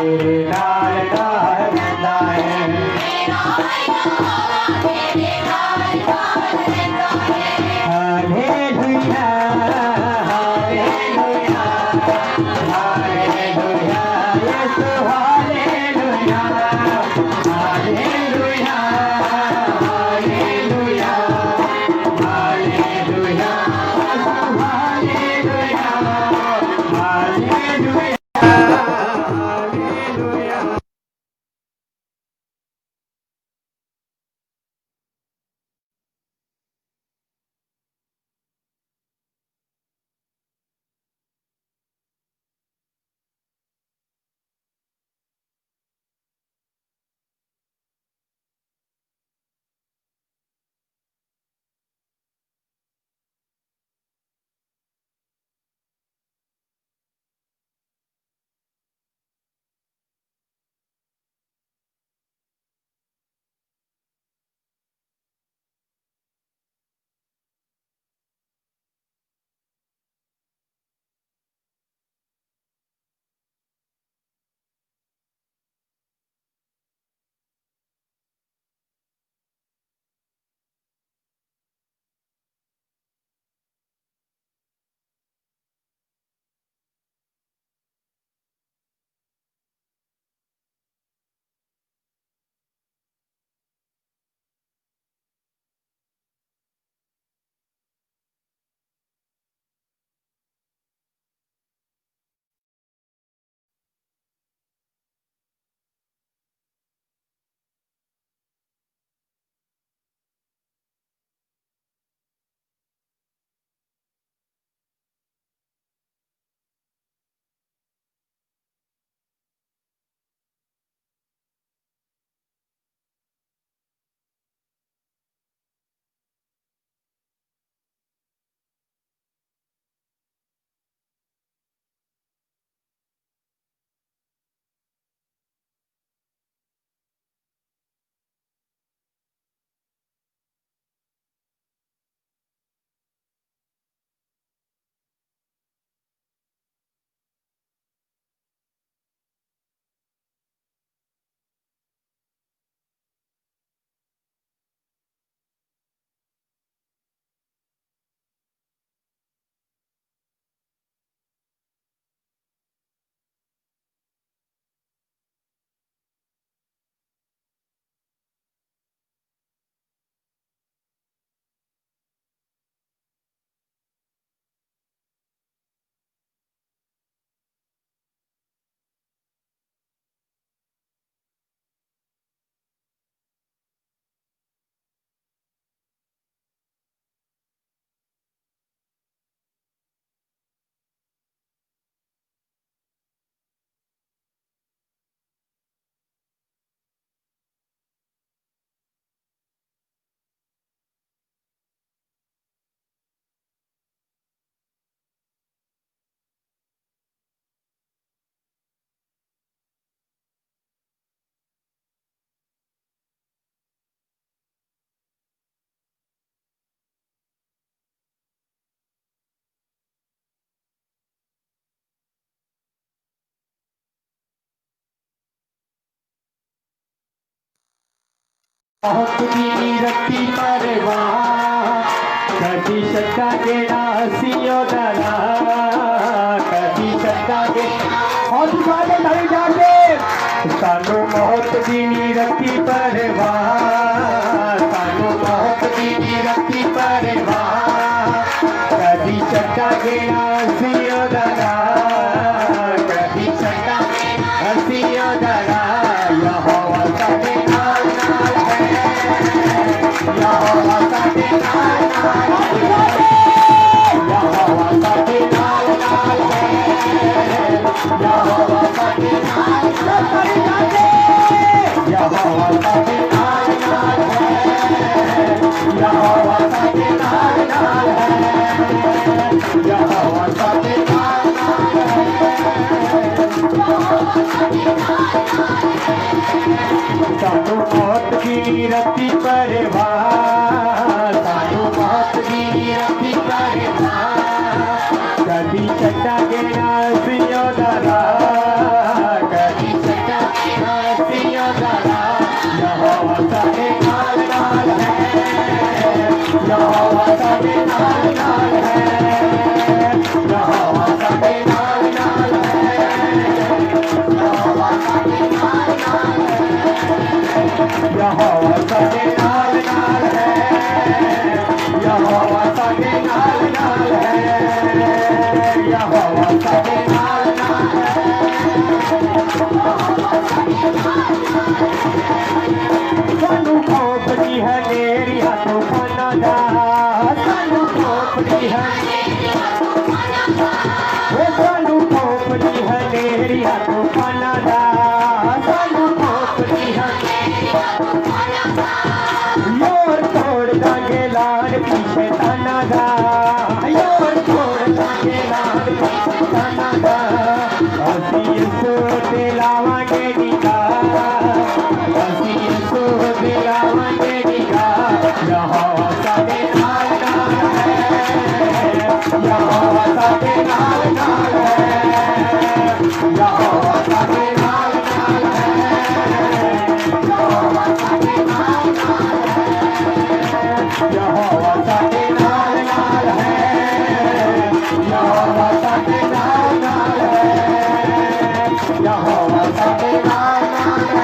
तेरे नाल नाल रहिंदा है। हालेलुया हालेलुया हालेलुया यीशु hallelujah hallelujah hallelujah hallelujah hallelujah hallelujah hallelujah. बहुत की रखी परवाह कभी शक्का के नासियों दला कभी शक्का के और सारे नहीं जाते सानू बहुत की रखी परवाह सानू बहुत की रखी परवाह कभी शक्का के नासियों दला कभी शक्का हंसियों दला यहोवा साडे नाल नाल है यहोवा साडे नाल नाल है यहोवा साडे नाल नाल है यहोवा साडे नाल नाल है यहोवा साडे नाल नाल है यहोवा साडे नाल नाल है यहोवा साडे नाल नाल है सानू मौत की रती परवाह सानू मौत की रती परवाह कभी चट्टा के नासियों दरा कभी साडे नाल नाल सानू खौफ नहीं है नेरिया तूफाना दा सानू खौफ नहीं है सानू खौफ नहीं है नेरिया तूफाना दा सानू खौफ नहीं है योर तोड़ दांगे लाल पीछे ताना दा योर तोड़ दांगे लाल पीछे ताना दा असी सो दिलावांगे निका असी सो दिलावांगे निका यहाँ साडे नाल नाल है यहाँ साडे नाल नाल है यहाँ साडे नाल नाल है यहाँ साडे नाल नाल है यहाँ साडे नाल नाल है यहाँ साडे नाल नाल है यहाँ साडे नाल नाल है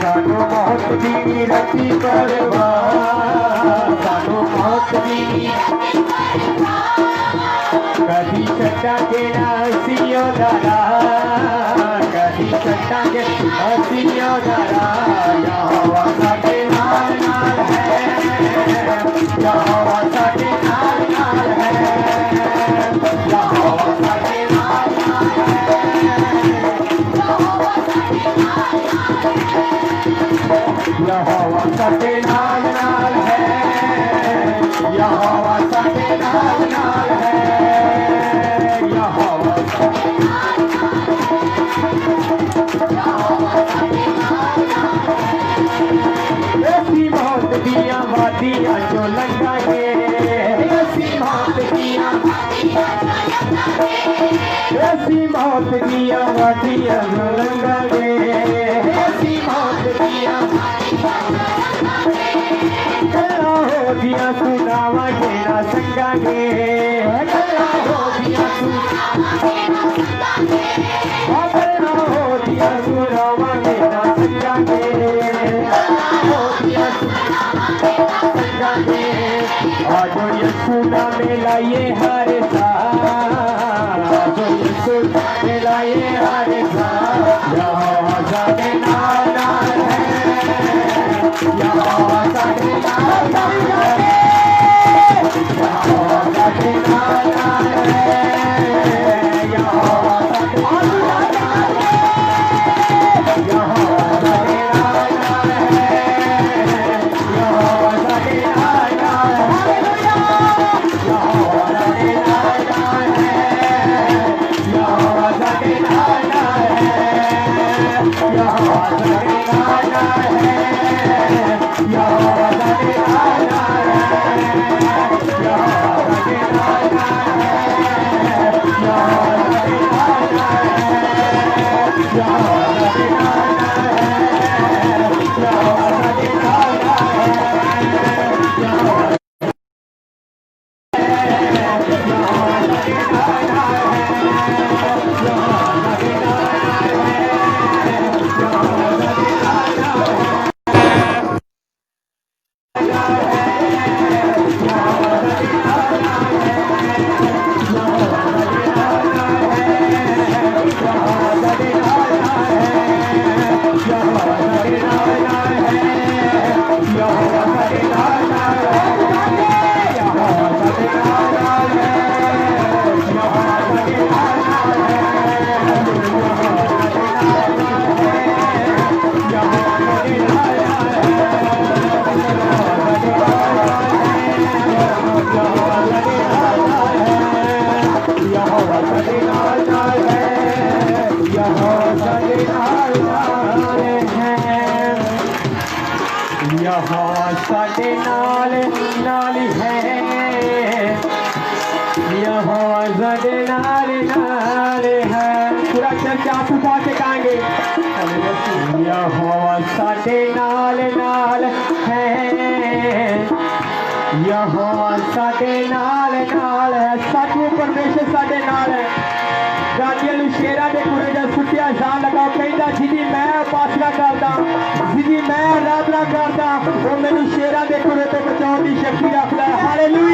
सानू मौत दी रती परवाह सानू मौत दी कभी छड्डांगे ना हसीओ दारा कभी छड्डांगे हसीओ दारा यहाँ साडे नाल नाल है यहाँ साडे नाल नाल है यहाँ साडे नाल नाल है यहाँ साडे नाल नाल है यहाँ साडे नाल नाल है यहाँ ऐसी मौत दिया वादियाँ जो लंघांगे ऐसी मौत दिया ऐसी मौत दिया वादियाँ जो लंघांगे ऐसी मौत दिया गला हो दिया सुनावांगे ना संगांगे गला हो दिया गला हो दिया सुनावांगे ना संगांगे आजो यसूना मिलाइए हर साल आजो यसूना मिलाइए हर साल यहाँ साडे नाल नाल है यहाँ साडे नाल नाल है यहाँ साडे नाल नाल है यहाँ साडे नाल नाल है यहाँ साडे नाल नाल है यहाँ साडे नाल नाल है यहाँ साडे नाल नाल है यहाँ साडे नाल नाल है यहाँ साडे नाल नाल है यहाँ साडे नाल नाल है यहाँ साडे नाल नाल है यहाँ साडे नाल नाल है यहाँ साडे नाल नाल है यहाँ साडे नाल नाल है यहाँ साडे नाल नाल है यहाँ साडे नाल नाल है पूरा चर्चा आप उठा के गाएंगे यहाँ साडे नाल नाल है यहाँ साडे नाल नाल है सचमुच परमेश्वर साडे नाल है गालियां शेरा दे पूरे जब सुटिया शान लगा कहता जिदी मैं उपासना करदा जिदी मैं आराधना करदा वो मैनू शेरा दे पूरे तो बचाने की शक्ति रखता है हालेलुया।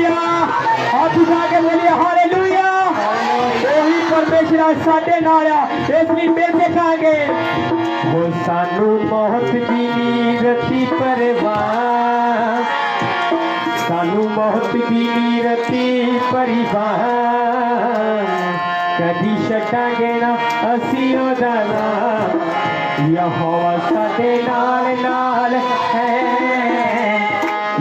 साडे नाल आ, इसलिए फिर देखांगे। वो सानू मौत दी नीरती परवाह, सानू मौत दी नीरती परिवार, कदी छड्डांगे ना असी ओदा नाम। यहोवा साडे नाल नाल है,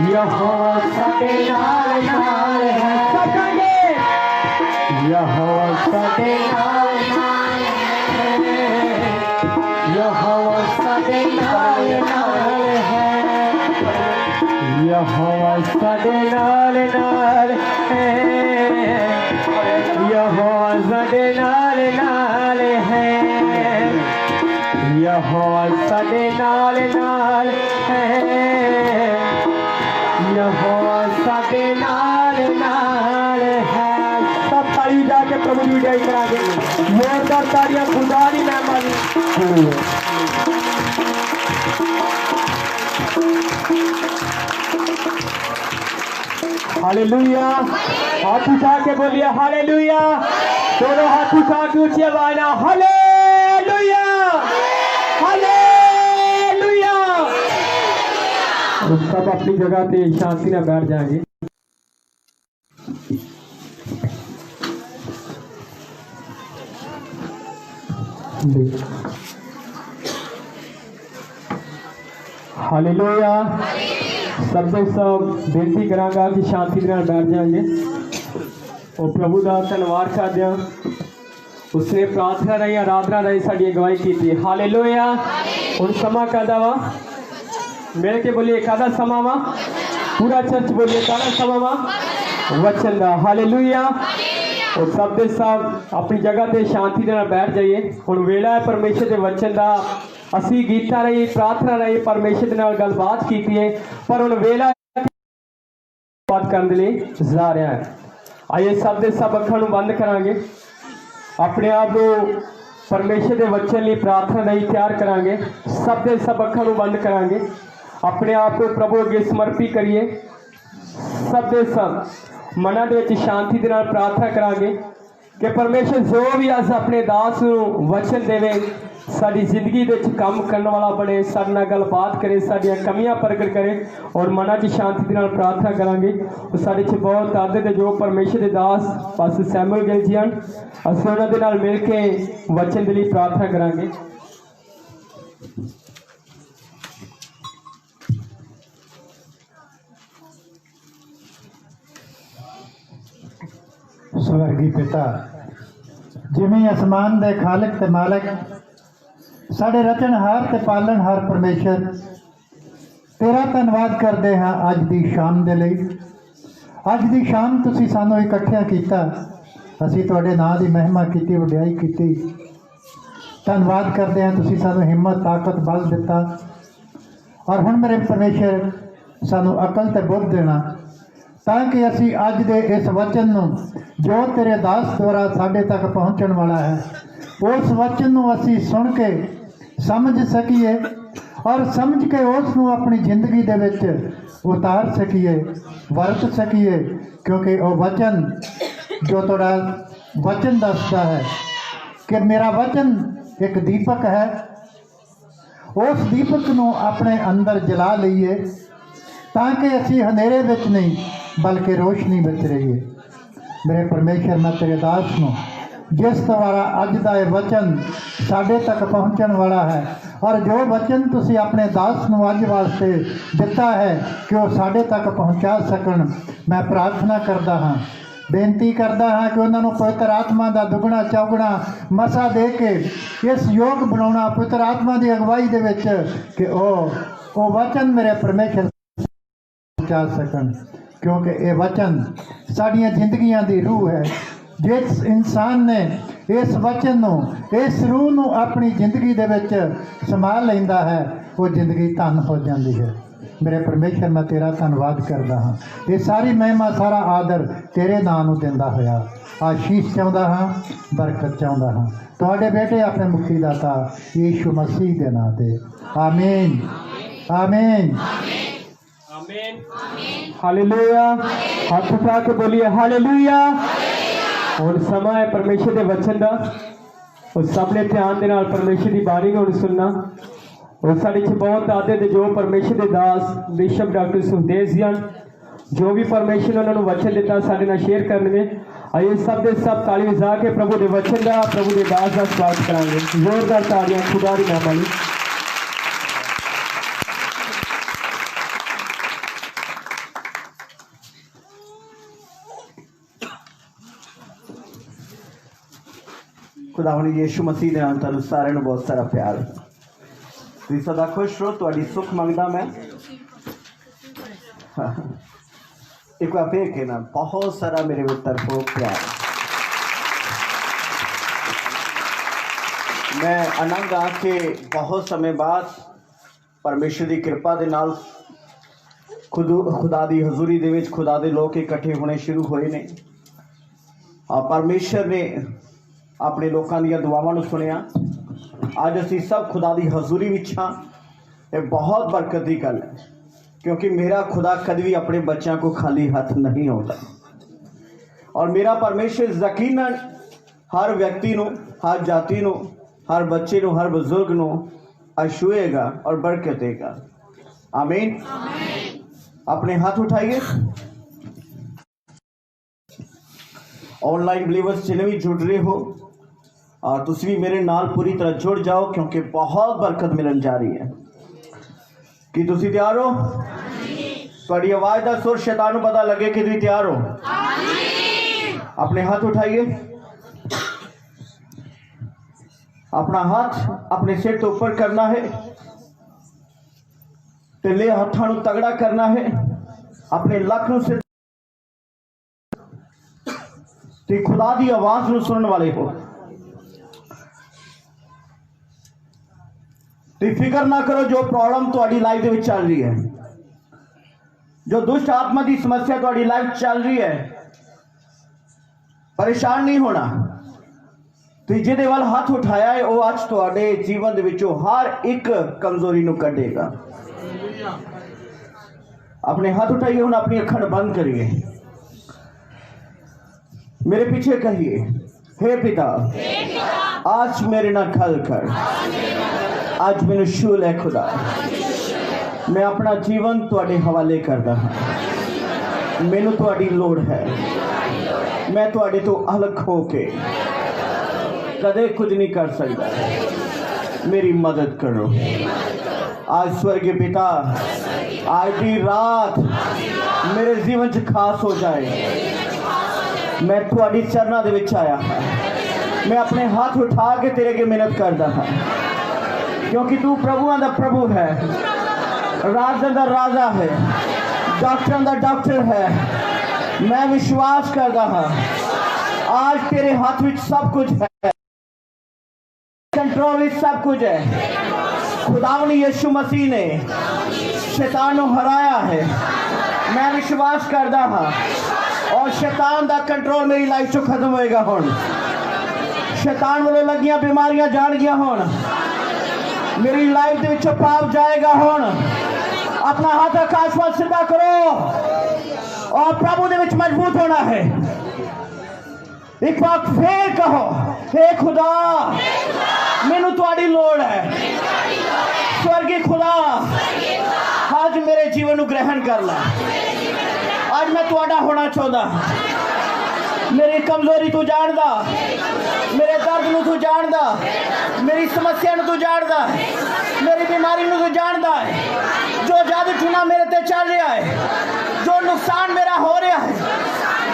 यहोवा साडे नाल नाल है। सकांगे यहोवा साडे नाल नाल है, यहोवा साडे नाल नाल है, यहोवा साडे नाल नाल है, यहोवा साडे नाल नाल है, यहोवा साडे नाल नाल है, यहोवा साडे नाल नाल है। सब ताली जाके प्रभु की विदाई करांगे। जोरदार तालियां खुदा दी मेहरबानी। हालेलुया। हाथ उठा के बोलिए हालेलुया। दोनों हाथ उठा के ऊंची आवाज में हालेलुया, हालेलुया। सब अपनी जगह पे शांति में बैठ जाएंगे। हालेलुया। सब बेनती करांगा कि शांति के नाल बैठ जाएंगे और प्रभु का धन्यवाद करते हैं। उसने प्रार्थना रही आराधना रही साड़ी अगवाई की थी। हालेलुया। हुण समा कहदा वा, मिल के बोलिए कादा समा वा, पूरा चर्च बोलिए कादा समा वा, वचन दा। हालेलुया। और सब दे सब अपनी जगह ते शांति दे नाल बैठ जाइए। हुण वेला है परमेश्वर के वचन दा। असी गीता रही प्रार्थना रही परमेश्वर के नाल गलबात की है, पर हुण वेला बात करने लिए जा रहा है। आइए सब दे सब अखां नूं बंद करांगे, अपने आप को परमेश्वर के वचन लिए प्रार्थना नहीं तैयार करांगे। सब दे सब अखां नूं बंद करांगे, अपने आप को प्रभु अगे समर्पित करिए। सब दे सब मना दे विच शांति दे नाल प्रार्थना करांगे कि परमेश्वर जो भी अस अपने दास नूं वचन देवे, साडी जिंदगी दे विच काम करने वाला बने, साडे नाल गलबात करे, साडियां कमियां प्रगट करे और मना च शांति दे नाल प्रार्थना करांगे। और साडे च बहुत आदर दे जो परमेश्वर दे दास पास्टर सैमुअल गिल जी हन, असीं उन्हां दे नाल मिल के वचन दे लई प्रार्थना करांगे। स्वर्गी पिता, जिवें आसमान दे खालिक ते मालिक, साडे रचनहार ते पालनहार परमेश्वर, तेरा धन्नवाद करते हैं अज दी शाम दे लई। अज दी शाम तुसीं सानूं इकट्ठिया कीता, असीं तुहाडे नां दी महिमा कीती, वडियाई कीती। धन्नवाद करते हैं तुसीं सानूं हिम्मत ताकत बल दिता। और हुण मेरे परमेश्वर सानूं अकल ते बुद्ध देना, ताकि असी अज दे इस वचन नूं जो तेरे दास द्वारा साडे तक पहुँचण वाला है, उस वचन नूं असी सुन के समझ सकीए और समझ के उस नूं अपनी जिंदगी दे विच उतार सकीए, वरत सकीए। क्योंकि वो वचन जो तुहाडा वचन दसदा है कि मेरा वचन एक दीपक है, उस दीपक नूं अपने अंदर जला लईए ताकि असी हनेरे विच नहीं बल्कि रोशनी विच रहिए। मेरे परमेश्वर, मैं तेरे दास नूं जिस द्वारा अज दा ये वचन साडे तक पहुँचण वाला है और जो वचन तुसी अपने दास नूं अज वास्ते दिता है कि वो साडे तक पहुँचा सकण, मैं प्रार्थना करदा हाँ, बेनती करदा हाँ कि उन्होंने पवित्र आत्मा का दुगना चौगुना मसा दे के इस योग बनाना पवित्र आत्मा की अगवाई दे विच कि ओ वचन मेरे परमेश्वर पहुँचा सकन। क्योंकि ये वचन साड़ियाँ जिंदगियां की रूह है। जिस इंसान ने इस वचन नूं, इस रूह नूं अपनी जिंदगी दे विच संभाल लैंदा है, वो जिंदगी धन हो जाती है। मेरे परमेश्वर, मैं तेरा धन्नवाद करदा हाँ। ये सारी महिमा सारा आदर तेरे नाम नूं दिंदा होया आशीष चाहुंदा हाँ, बरकत चाहुंदा हाँ। तुहाडे बेटे अपने मुक्ति दाता यीशु मसीह दे नाम ते आमीन, आमीन, आमीन। हालेलुया। हाथ उठा के बोलिए हालेलुया। और समय है परमेश्वर के वचन का। और सबने ध्यान दे नाल परमेश्वर की बाणी को सुनना। और साढ़े च बहुत आदे ते जो परमेश्वर के दास बिशप डॉक्टर सुखदेव जी हैं, जो भी परमेश्वर ने उन्होंने वचन दिता साढ़े नाल शेयर करने। आइए सब के सब ताली बजा के प्रभु के वचन का, प्रभु के दास का स्वागत करांगे। जोरदार तालियां खुदा दी नाम वाली। खुदावंद यीशु मसीह के नाम तुहानू सारिਆਂ ਨੂੰ बहुत सारा प्यार। तुसीं सदा खुश रहो, तुहाडी सुख मंगदा मैं। एक बार फिर कहना, बहुत सारा मेरे तरफों प्यार। मैं आनंद आके बहुत समय बाद परमेश्वर की कृपा के नाल खुदा की हजूरी दे विच खुदा के लोग इकट्ठे होने शुरू होए ने। परमेश्वर ने अपने लोगों दी दुआवां नूं सुनिया। अज असीं सब खुदा की हजूरी विच हां। ये बहुत बरकत की गल है, क्योंकि मेरा खुदा कभी भी अपने बच्चों को खाली हाथ नहीं होता। और मेरा परमेश्वर यकीनन हर व्यक्ति नूं, हर जाति नूं, हर बच्चे नूं, हर बुजुर्ग नूं अछूएगा और बरकत देगा। आमीन। अपने हाथ उठाइए। ऑनलाइन बिलीवर्स जिन्हें भी जुड़ रहे हो, और तुम भी मेरे नाल पूरी तरह जुड़ जाओ, क्योंकि बहुत बरकत मिलन जा रही है। कि तुम तैयार हो? थोड़ी आवाज का सुर शैतान को पता लगे कि तुम तैयार हो। अपने हाथ उठाइए। अपना हाथ अपने सिर तो ऊपर करना है, ढिले हाथों को तगड़ा करना है। अपने लक नूं सिर ते खुदा की आवाज नूं सुनने वाले हो। तो फिक्र ना करो जो प्रॉब्लम तुम्हारी लाइफ में चल रही है, जो दुष्ट आत्मा की समस्या तुम्हारी लाइफ चल रही है, परेशान नहीं होना। तो जिहदे वाल हाथ उठाया है वो अज तुहाडे जीवन दे विचों हर एक कमजोरी नूं कढेगा। अपने हाथ उठाइए। हुण अपनी अखां बंद करिए। मेरे पीछे कहिए, हे पिता, आज मेरे ना खल कर, आज मैनू छू लै खुदा। मैं अपना जीवन तुहाडे हवाले करदा हां। मैनू तुहाडी लोड़ है। मैं तुहाडे तो अलग हो के कदे कुछ नहीं कर सकता। मेरी मदद करो। आज स्वर्गीय पिता, आज की रात मेरे जीवन च खास हो जाए। मैं तुहाडी चरना दे विच आया हां। मैं अपने हाथ उठा के तेरे अगे मिन्नत करदा हां, क्योंकि तू प्रभुआं दा प्रभु है, राजा दा राजा है, डॉक्टरां दा डॉक्टर है। मैं विश्वास करदा हां आज तेरे हाथ विच सब कुछ है, कंट्रोल विच सब कुछ है। खुदावंद यीशु मसीह ने शैतान को हराया है। मैं विश्वास करदा हां और शैतान दा कंट्रोल मेरी लाइफ चो खत्म होएगा। हुण शैतान वालों लगियां बीमारियां जान गया। हुण मेरी लाइफ दे विचों पाप जाएगा। हुण अपना हाथ आकाश वाल सीधा करो और प्रभु दे विच मजबूत होना है। एक बार फिर कहो, हे खुदा, मैनू तुहाडी लोड़ है। स्वर्गीय खुदा, आज मेरे जीवन को ग्रहण कर ला। आज मैं तुहाडा होना चाहता। मेरी कमजोरी तू जानदा, मेरे दर्द नू तू जानदा, मेरी समस्या नू तू जानदा, मेरी बीमारी नू तू जानदा है। जो जादू टूना मेरे ते चल रहा है, जो नुकसान मेरा हो रहा है,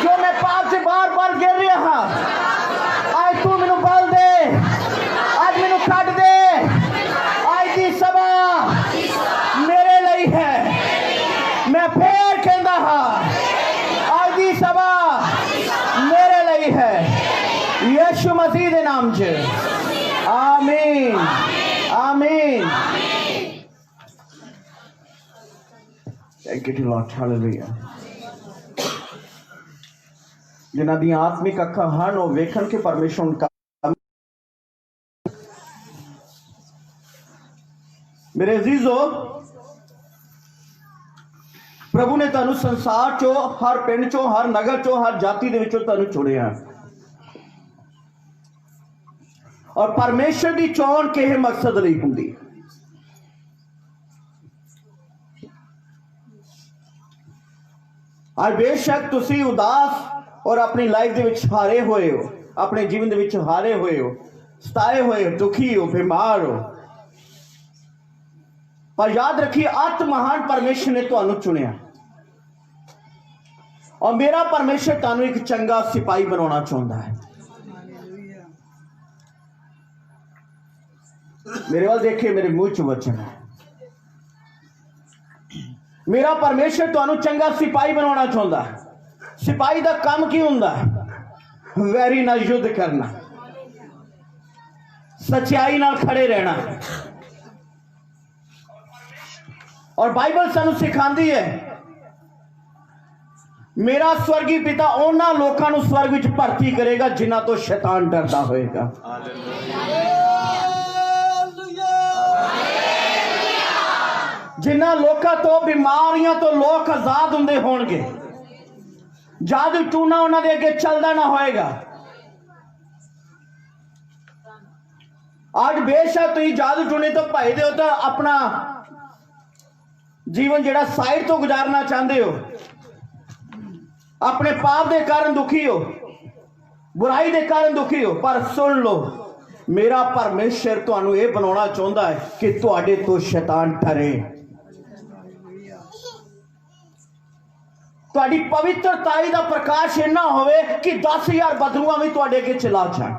जो मैं पाप से बार बार गिर रहा हाँ, आज तू मैनू बल दे, आज मैनू कट दे। आज की सभा मेरे लिए है। मैं फिर कहता हाँ, आज की सभा मेरे लिए है। यीशु मसीह के नाम से आमीन, आमीन। Thank you, Lord. Hallelujah. जिन्हां दी आत्मिक अखां हन वो वेखण के परमेश्वर उनका। मेरे अजीजो, प्रभु ने तुहानू संसार चो, हर पिंड चो, हर नगर चो, हर जाति दे विचों तुहानू चुनिया और परमेश्वर की चोन किस मकसद लई हुंदी। आज बेशक तुसी उदास और अपनी लाइफ दे विच हारे हुए हो, अपने जीवन दे विच हारे हुए हो, सताए हुए हो, दुखी हो, बीमार हो, पर याद रखिए अत महान परमेश्वर ने तुहानू चुनिया और मेरा परमेश्वर तुहानू एक चंगा सिपाही बनाना चाहता है। मेरे वाल देखिए, मेरे मुंह च वचन है। मेरा परमेश्वर तुहानू चंगा सिपाही बनाना चाहता है। सिपाही का काम की हुंदा है? वैरी नाल युद्ध करना, सच्चाई नाल खड़े रहना। और बाइबल सानू सिखाती है मेरा स्वर्गी पिता उन्हां लोकां नू स्वर्ग विच भर्ती करेगा जिन्हां तो शैतान डरदा होएगा। जिन्हां लोकां तो बीमारियां तो लोग आजाद हुंदे होणगे, जादू टूना उन्हां दे अगे चलदा ना होएगा। आज बेशक तुसीं जादू टूने तो भजदे हो तो अपना जीवन जेड़ा साइड तो गुजारना चाहते हो, अपने पाप के कारण दुखी हो, बुराई के कारण दुखी हो, पर सुन लो मेरा परमेश्वर तुहानू ये बनाना चाहता है कि तुहाडे तो शैतान डरे। तुहाडी पवित्रताई का प्रकाश इन्ना होवे कि 10,000 बदलुआ भी तुहाडे अगे चला जाण।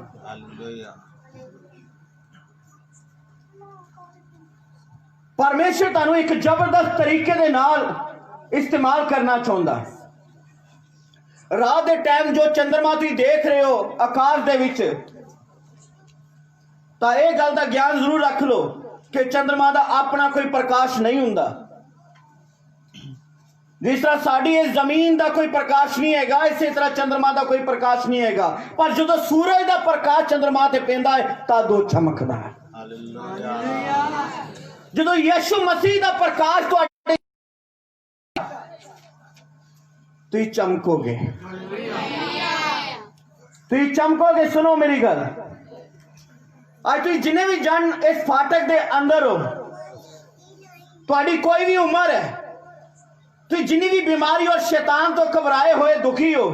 परमेश्वर तुहानू एक जबरदस्त तरीके दे नाल इस्तेमाल करना चाहता है। रात के टाइम जो चंद्रमा तुसीं देख रहे हो आकाश दे विच, तो यह गल का ज्ञान जरूर रख लो कि चंद्रमा का अपना कोई प्रकाश नहीं हुंदा। जिस तरह साड़ी इस जमीन का कोई प्रकाश नहीं है, इसी तरह चंद्रमा का कोई प्रकाश नहीं है। पर जो सूरज का प्रकाश चंद्रमा ते पैंदा है तो दो चमकदा है। जो यीशु मसीह का प्रकाश तुहाडे तुसीं चमकोगे, तुसीं चमकोगे। सुनो मेरी गल, आज तुसीं जिन्हें भी जन इस फाटक के अंदर हो, तुहाडी कोई भी उम्र है, तुसीं जिन्नी भी बीमारी और शैतान तो घबराए हुए दुखी हो,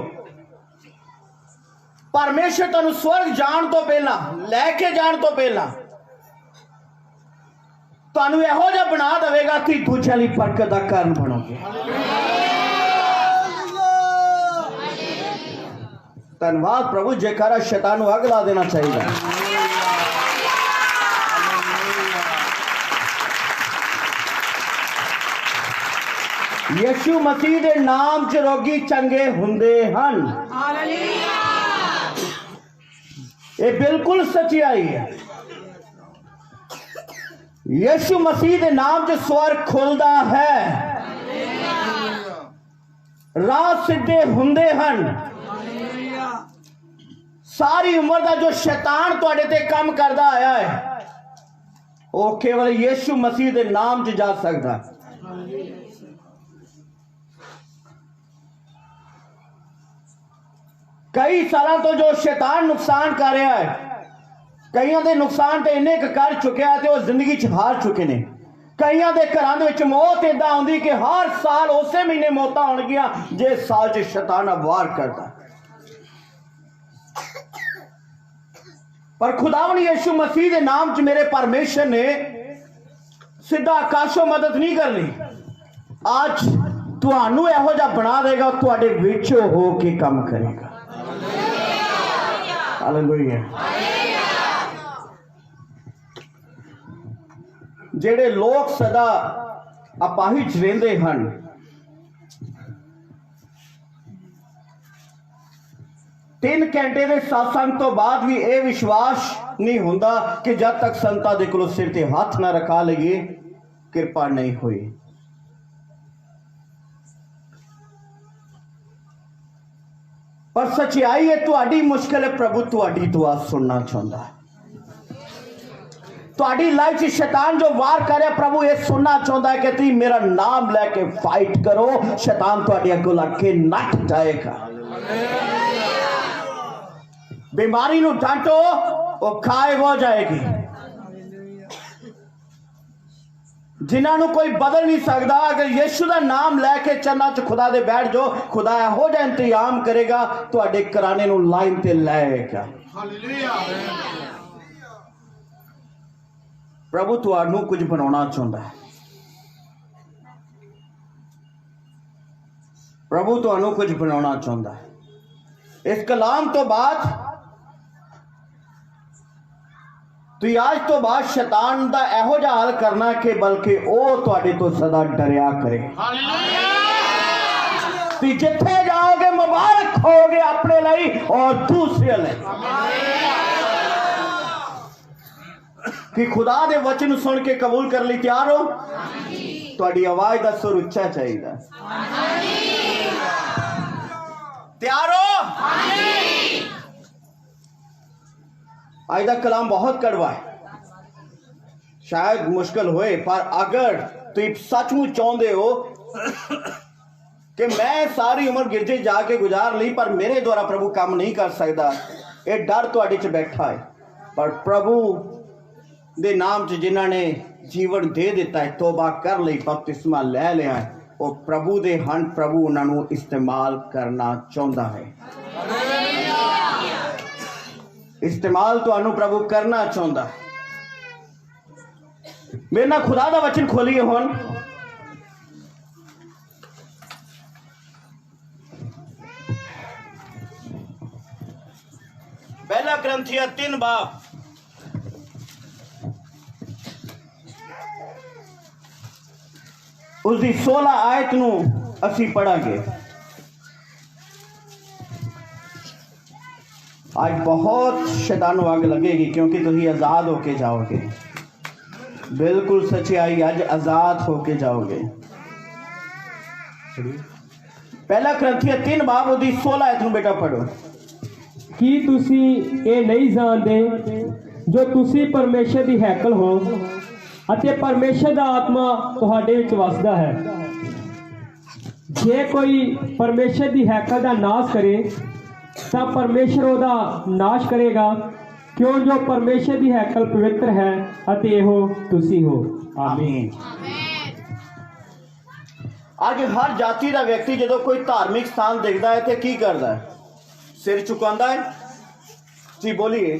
परमेश्वर तुहानू स्वर्ग जाण तो पहला, लैके जाण तो पहला तुहानू इहो जिहा बना देगा कि दूसरे लई बरकत दा कारण बनोगे। धन्यवाद प्रभु। जयकारा शैतान नू अग ला देना चाहिए। यीशु मसीह दे नाम च रोगी चंगे हुंदे हन। ये बिल्कुल सच्चाई है। यीशु मसीह के नाम च स्वर्ग खुलदा है, राह सीधे हुंदे हन। सारी उम्र का जो शैतान तुहाडे ते काम करदा आया है वो केवल यीशु मसीह के नाम च जा सकता। कई सालों तो जो शैतान नुकसान कर रहा है, कईयां दे नुकसान तो इन्ने कर चुके हैं तो जिंदगी च हार चुके ने। कईयां दे घरां दे विच मौत इदां आउंदी कि हर साल उसे महीने मौतां होणगियां जे साल च शैतान वार करदा। पर खुदावन यीशु मसीह के नाम च मेरे परमेश्वर ने सीधा आकाशों मदद नहीं करनी। आज तुहानू इहो जिहा बना देगा, तुहाडे विच हो के काम करेगा। हालेलुया। जेड़े लोग सदा अपाहिज रहंदे हन, तीन घंटे के सत्संग तो बाद भी यह विश्वास नहीं होता कि जब तक संतां दे कोलों सिर ते हाथ ना रखा लईए कृपा नहीं हुई। पर सच्चाई है तुहाडी मुश्किल है, प्रभु तुहाडी दुआ सुनना चाहता है। तुहाडी लाइफ च शैतान जो वार करे, प्रभु ये सुनना चाहता है कि तुम मेरा नाम लेके फाइट करो, शैतान तुहाडे अगों लग के नट जाएगा। बीमारी नू डांटो, वो गायब हो जाएगी। जिन्होंने कोई बदल नहीं सकता। अगर यीशु का नाम लैके चरणों च खुदा दे बैठ जाओ, खुदा इहो जिहा इंतजाम करेगा, तुहाडे घराने नूं लाइन ते लाएगा। प्रभु तुहानू कुछ बनाना चाहता है। प्रभु तुहानू कुछ बनाना चाहता है। इस कलाम तो बाद तुसीं आज तो बाद शैतान दा इहो जिहा हाल करना कि बल्कि वह तुहाडे तो सदा डरिया करे। तुसीं जिथे जाओगे मुबारक होगे अपने लिए और दूसरे लिए। कि खुदा दे वचन सुन के कबूल कर ली तैयार हो? तुहाडी आवाज दा सुर उच्चा चाहिए। तैयार हो? आज दा कलाम बहुत कड़वा है, शायद मुश्किल होए, पर अगर तुम सचमुच चाहते हो कि मैं सारी उम्र गिरजे जाके गुजार ली पर मेरे द्वारा प्रभु काम नहीं कर सकता, ये डर तुहाडे च बैठा है। पर प्रभु दे नाम च जिन्हां ने जीवन दे दिता है, तोबा कर ली, बपतिस्मा ले लिया है, वो प्रभु दे हन। प्रभु उन्होंने इस्तेमाल करना चाहता है। इस्तेमाल तो प्रभु करना चाहता है। मेरे ना खुदा दा वचन खोलिए हुण पहला ग्रंथिया 3 बाब उसकी 16 आयत नूं असी पढ़ांगे। आज बहुत शैतान आग लगेगी क्योंकि तुम आजाद होके जाओगे। बिल्कुल सच्चाई, आज आजाद होके जाओगे। पहला ग्रंथिया 3 बाब उसकी 16 आयत नूं बेटा पढ़ो। ਕੀ ਤੁਸੀਂ ਇਹ ਨਹੀਂ ਜਾਣਦੇ ਜੋ ਤੁਸੀਂ ਪਰਮੇਸ਼ਰ ਦੀ ਹੈਕਲ ਹੋ ਅਤੇ ਪਰਮੇਸ਼ਰ ਦਾ ਆਤਮਾ ਤੁਹਾਡੇ ਵਿੱਚ ਵਸਦਾ ਹੈ। ਜੇ ਕੋਈ ਪਰਮੇਸ਼ਰ ਦੀ ਹੈਕਲ ਦਾ ਨਾਸ਼ ਕਰੇ ਤਾਂ ਪਰਮੇਸ਼ਰ ਉਹਦਾ ਨਾਸ਼ ਕਰੇਗਾ, ਕਿਉਂ ਜੋ ਪਰਮੇਸ਼ਰ ਦੀ ਹੈਕਲ ਪਵਿੱਤਰ ਹੈ ਅਤੇ ਇਹੋ ਤੁਸੀਂ ਹੋ। ਆਮੀਨ। ਅੱਜ हर जाति का व्यक्ति जो कोई धार्मिक स्थान देखता है तो की करता है? सिर चुकांदा है। जी बोलिए।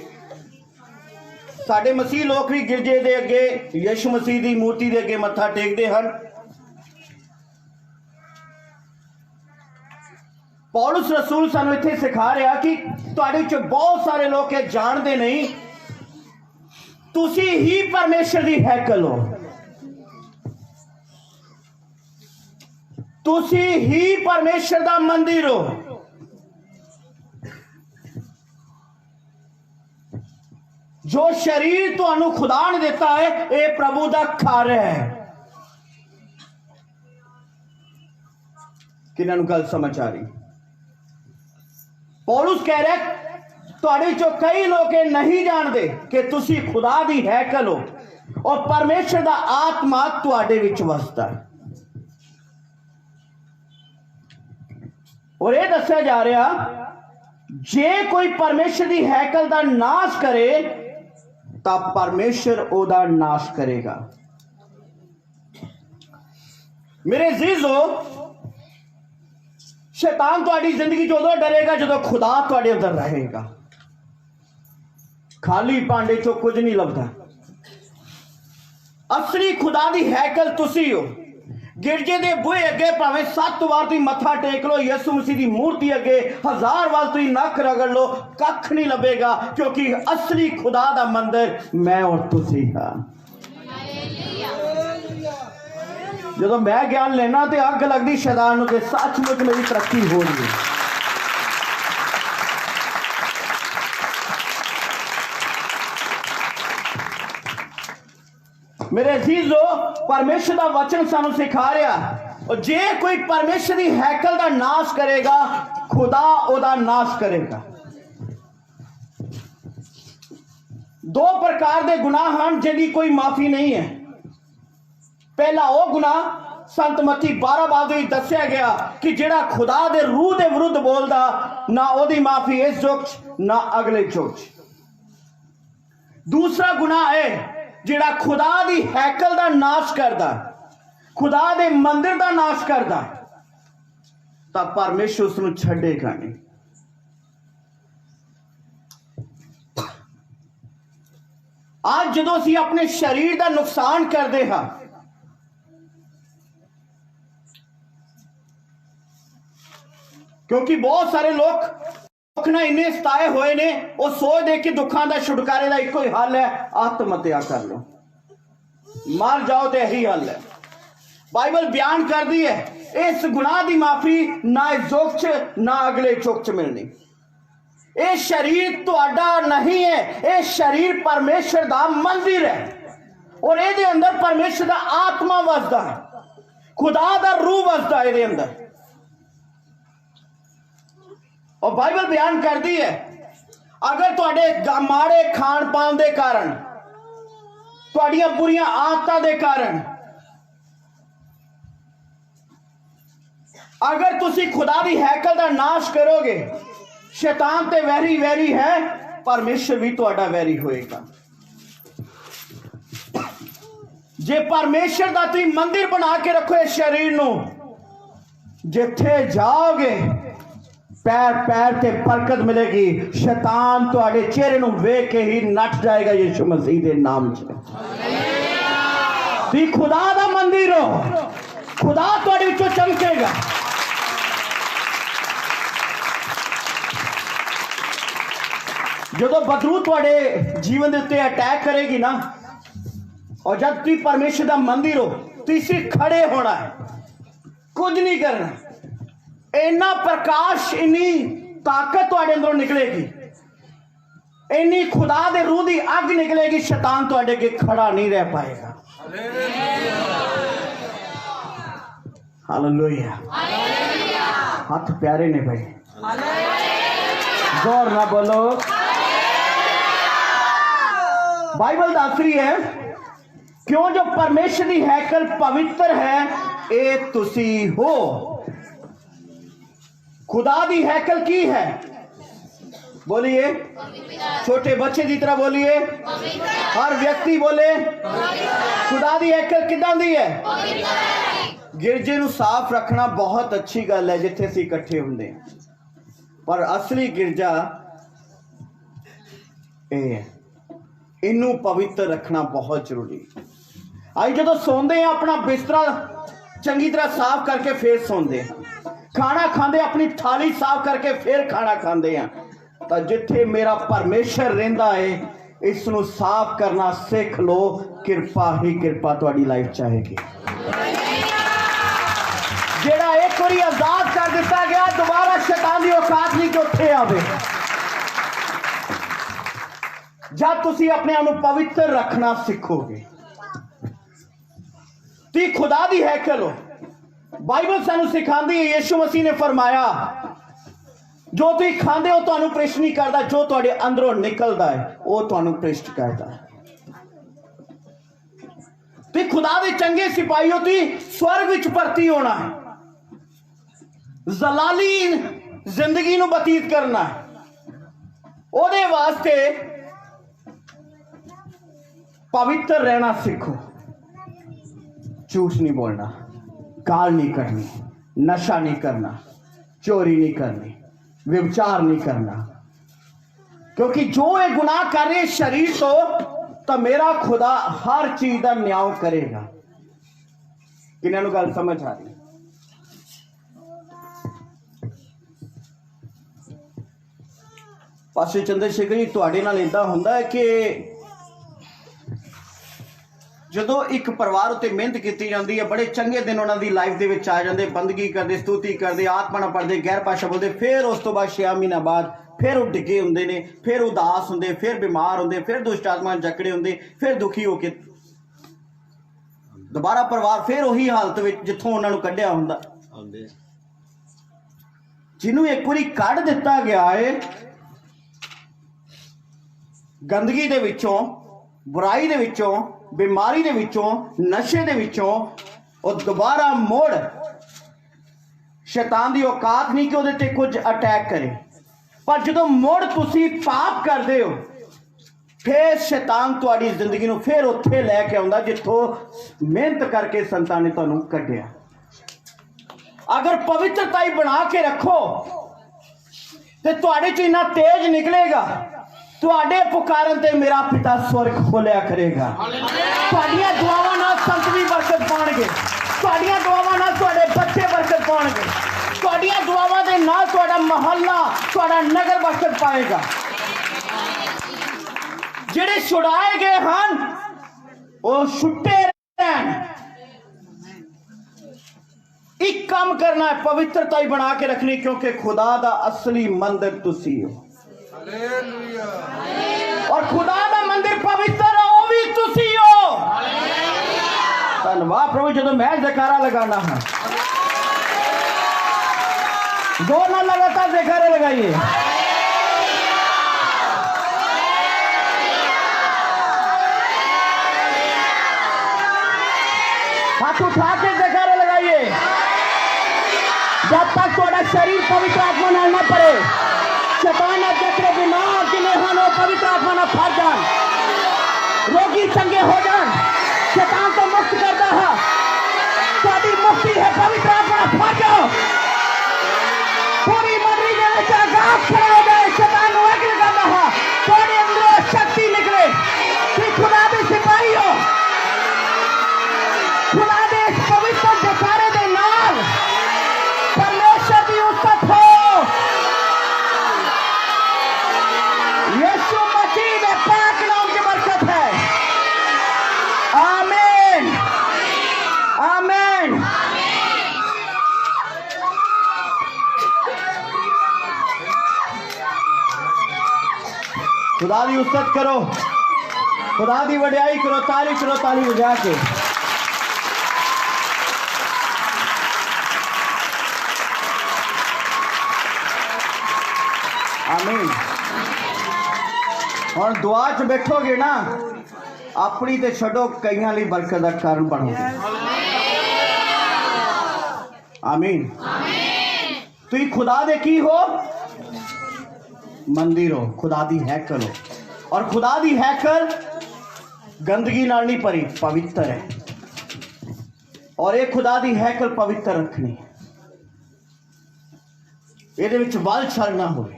साडे मसीह लोग भी गिरजे दे अगे यीशु मसीह की मूर्ति दे अगे मत्था टेकते हैं। पौलुस रसूल सानू इत्थे सिखा रहा कि तुहाडे च बहुत सारे लोग ये जानते नहीं, तुसी ही परमेश्वर की हैकल हो। तुसी ही परमेश्वर का मंदिर हो। जो शरीर तुहानू खुदा ने दिता है ये प्रभु का घर है। किन्हां नू गल समझ आ रही? पौलुस कह रहा तुहाडे चो कई लोग नहीं जानते कि तुसी खुदा दी हैकल हो और परमेश्वर का आत्मा तुहाडे विच वसदा है। और यह दस्या जा रहा जे कोई परमेश्वर की हैकल का नाश करे तो परमेश्वर ओदा नाश करेगा। मेरे जीजो, शैतान तुहाडी जिंदगी च उदों डरेगा जो खुदा तुहाडे अंदर रहेगा। खाली भांडे चो कुछ नहीं लगता। असली खुदा दी हैकल तुसी हो। गिरजे दे बूहे अगे भावें 7 बार तुम मत्था टेक लो, यीशु मसीह की मूर्ति अगे 1000 बार तुम नक रगड़ लो, कख नहीं लभेगा, क्योंकि असली खुदा दा मंदिर मैं और तुसी हां। जो मैं ज्ञान लेना तो अग लगती शैतान के सचमुच मेरी तरक्की हो रही है। मेरे अजीजो, परमेश्वर का वचन सानू सिखा रहा और जे कोई परमेश्वर की हैकल का नाश करेगा खुदा ओदा नाश करेगा। 2 प्रकार के गुनाह हैं जिनकी कोई माफी नहीं है। पहला वो गुनाह संत मत्ती 12 बाब में दस्या गया कि जेड़ा खुदा दे रूह के विरुद्ध बोलता ना ओदी माफी इस युग ना अगले युग। दूसरा गुनाह है जिहड़ा खुदा दी हैकल दा नाश करदा, खुदा दे मंदिर दा नाश करदा, तां परमेश्वर उसनूं छड्डेगा नहीं। आज जदों असीं अपने शरीर दा नुकसान करदे हां, क्योंकि बहुत सारे लोग दुख ना इन्ने सताए हुए ने, वो सोचते कि दुखों का छुटकारे का एक ही हल है, आत्महत्या कर लो, मर जाओ तो यही हल है। बाइबल बयान करती है इस गुनाह की माफी ना इस युग च ना अगले युग च मिलनी। ये शरीर तुहाडा नहीं है, ये शरीर परमेश्वर का मंदिर है और ये अंदर परमेश्वर का आत्मा वसदा है, खुदा का रूह वसदा है ये अंदर। और बाइबल बयान करती है अगर तुहाडे माड़े खान पान के कारण, तुहाडियां बुरियां आदतां के कारण, अगर तुसी खुदा दी हैकल का नाश करोगे, शैतान ते वैरी वैरी है, परमेश्वर भी तुहाडा वैरी होएगा। जे परमेश्वर का तुम मंदिर बना के रखो इस शरीर नूं, जिथे जाओगे पैर पैर ते बरकत मिलेगी, शैतान तुहाडे चेहरे नूं वेख के ही नट जाएगा यीशु मसीह के नाम च। तुसीं खुदा दा मंदिर हो, खुदा तुहाडे विचों चमकेगा। जदों बदरू तुहाडे जीवन दे उत्ते अटैक करेगी ना, और जब तुसीं परमेश्वर दा मंदिर हो, तुसीं खड़े होना है, कुछ नहीं करना। इन्ना प्रकाश, इन्नी ताकत तुहाडे अंदरों निकलेगी, इन्नी खुदा दे रूह दी अग निकलेगी, शैतान तुहाडे अगे खड़ा नहीं रह पाएगा। हालेलुया। हाथ प्यारे ने भाई, जोर ना बोलो। बाइबल दस रही है क्यों जो परमेश्वर की हैकल पवित्र है, ये तुसी हो। खुदा दी हैकल की है, बोलिए, छोटे बच्चे की तरह बोलिए, हर व्यक्ति बोले, खुदा दी हैकल किदां दी है? गिरजे नूं साफ रखना बहुत अच्छी गल है जिथे असीं इकट्ठे हुंदे हैं, पर असली गिरजा है, इनू पवित्र रखना बहुत जरूरी। आई जदों सोंदे हैं अपना बिस्तरा चंगी तरह साफ करके फिर सोंदे हैं, खाना खांदे अपनी थाली साफ करके फिर खाना खांदे हैं, तो जिथे मेरा परमेश्वर रहिंदा है इसनू साफ करना सीख लो, कृपा ही कृपा तुहाडी लाइफ चाहेगी। जेड़ा एक बारी आजाद कर दिता गया, दोबारा शैतान की औकात नहीं कि उत्थे आवे। जब तुसी अपने आप को पवित्र रखना सीखोगे, ती खुदा दी हैकल हो। बाइबल सानू सिखाती है, यीशु मसीह ने फरमाया जो तुम खाते हो तुहानू भ्रिष्ट नहीं करता, जो तुहाडे अंदरों निकलता है वो तुहानू भ्रिष्ट करता है। तुम खुदा दे चंगे सिपाही हो, तुम स्वर्ग विच भर्ती होना है, जलाली जिंदगी नू बतीत करना है। ओदे वास्ते पवित्र रहना सीखो, झूठ नहीं बोलना, गाल नहीं करनी, नशा नहीं करना, चोरी नहीं करनी, व्यभिचार नहीं करना, क्योंकि जो ये गुनाह कर रहे शरीर तो मेरा खुदा हर चीज का न्याय करेगा। किन्हां नूं गल समझ आ रही? पास्टर चंद्रशेखर जी, तुहाडे नाल इदां हुंदा है कि जदों एक परिवार उत्ते मेहनत की जाती है, बड़े चंगे दिन उन्होंने लाइफ के आ जाते, बंदगी करते, स्तुति करते, आत्मा ना पढ़ते, गैर भाषा बोलते, फिर उस तो बाद 6 महीने बाद फिर वो डिगे होंगे ने, फिर उदास होंगे, फिर बीमार होंगे, फिर दुष्ट आत्मा जकड़े होंगे, फिर दुखी होके दोबारा परिवार फिर उही हालत में जिथों उन्होंने कढ़िया हुंदा। जिन्हों एक बारी कढ़ दिता गया है गंदगी दे विचों, बुराई दे विचों, बीमारी दे विचों, नशे दे विचों, और दोबारा मोड़ शैतान की औकात नहीं कि उहदे ते कुछ अटैक करे। पर जदों मोड़ तुसी पाप करदे हो, फिर शैतान तुहाडी जिंदगी नूं फिर उत्थे लैके आउंदा जिथों मेहनत करके संतां ने तुहानूं कढिया। अगर पवित्रता ही बना के रखो तो तुहाडे च इन्ना तेज निकलेगा, तुहाडे पुकारन ते मेरा पिता स्वर्ग खोलिया करेगा। तुहाडीआं दुआवां नाल संत भी बरकत पाउणगे, तुहाडीआं दुआवां नाल तुहाडे बच्चे बरकत पाउणगे, तुहाडीआं दुआवां दे नाल तुहाडा महल्ला तुहाडा नगर बरकत पाएगा। ਜਿਹੜੇ ਛੁਡਾਏ ਗਏ ਹਨ ਉਹ ਛੁੱਟੇ ਰਹਿਣ। ਇੱਕ ਕੰਮ ਕਰਨਾ ਹੈ, ਪਵਿੱਤਰਤਾ ਹੀ ਬਣਾ ਕੇ ਰੱਖਣੀ, ਕਿਉਂਕਿ ਖੁਦਾ ਦਾ ਅਸਲੀ ਮੰਦਿਰ ਤੁਸੀਂ ਹੋ। ਹਾਲੇਲੂਇਆ। ਔਰ ਖੁਦਾ ਦਾ ਮੰਦਿਰ ਪਵਿੱਤਰ ਹੈ, ਉਹ ਵੀ ਤੁਸੀਂ ਹੋ। ਧੰਨਵਾਦ ਪ੍ਰਭੂ। ਜਦੋਂ ਮੈਂ ਜੈਕਾਰਾ ਲਗਾਣਾ ਹੈ, जोर ना लगातार जयकारे लगाइए। हाथ उठा के जयकारे लगाइए। जब तक थोड़ा शरीर पवित्र आत्मा नाल ना पड़े, शैतान जकरे बीमार जिन्हें हन पवित्र आत्मा ना फर जान, रोगी चंगे हो जान, शैतान तो मुक्त करता है। साड़ी मुक्ति है, पवित्र आत्मा फर जाओ। पूरी मंडली के आगाज खड़ा हो जाए, शैतान एग्र करता है, थोड़े अंदर शक्ति निकले कि खुदा दे सिपाही हो, खुदा दे पवित्र जयकारे दे नाल परमेश्वर की उस्सत हो। यीशु मसीह दे पाक नाम की बरकत है। आमीन आमीन। खुदा दी उस्सत करो, खुदा दी वड्याई करो, ताली बजा के। आमीन। और दुआ च बैठोगे ना, अपनी ते छड्डो, कईयां लई बरकत दा कारण बनोगे। आमीन। तुसीं खुदा दे की हो? मंदिर हो, खुदा दी हैकल हो। और खुदा दी हैकल गंदगी नाल नहीं भरी, पवित्र है। और ये खुदा दी हैकल पवित्र रखनी, ਇਹਦੇ ਵਿੱਚ ਵਲ ਛਲ ਨਾ ਹੋਵੇ।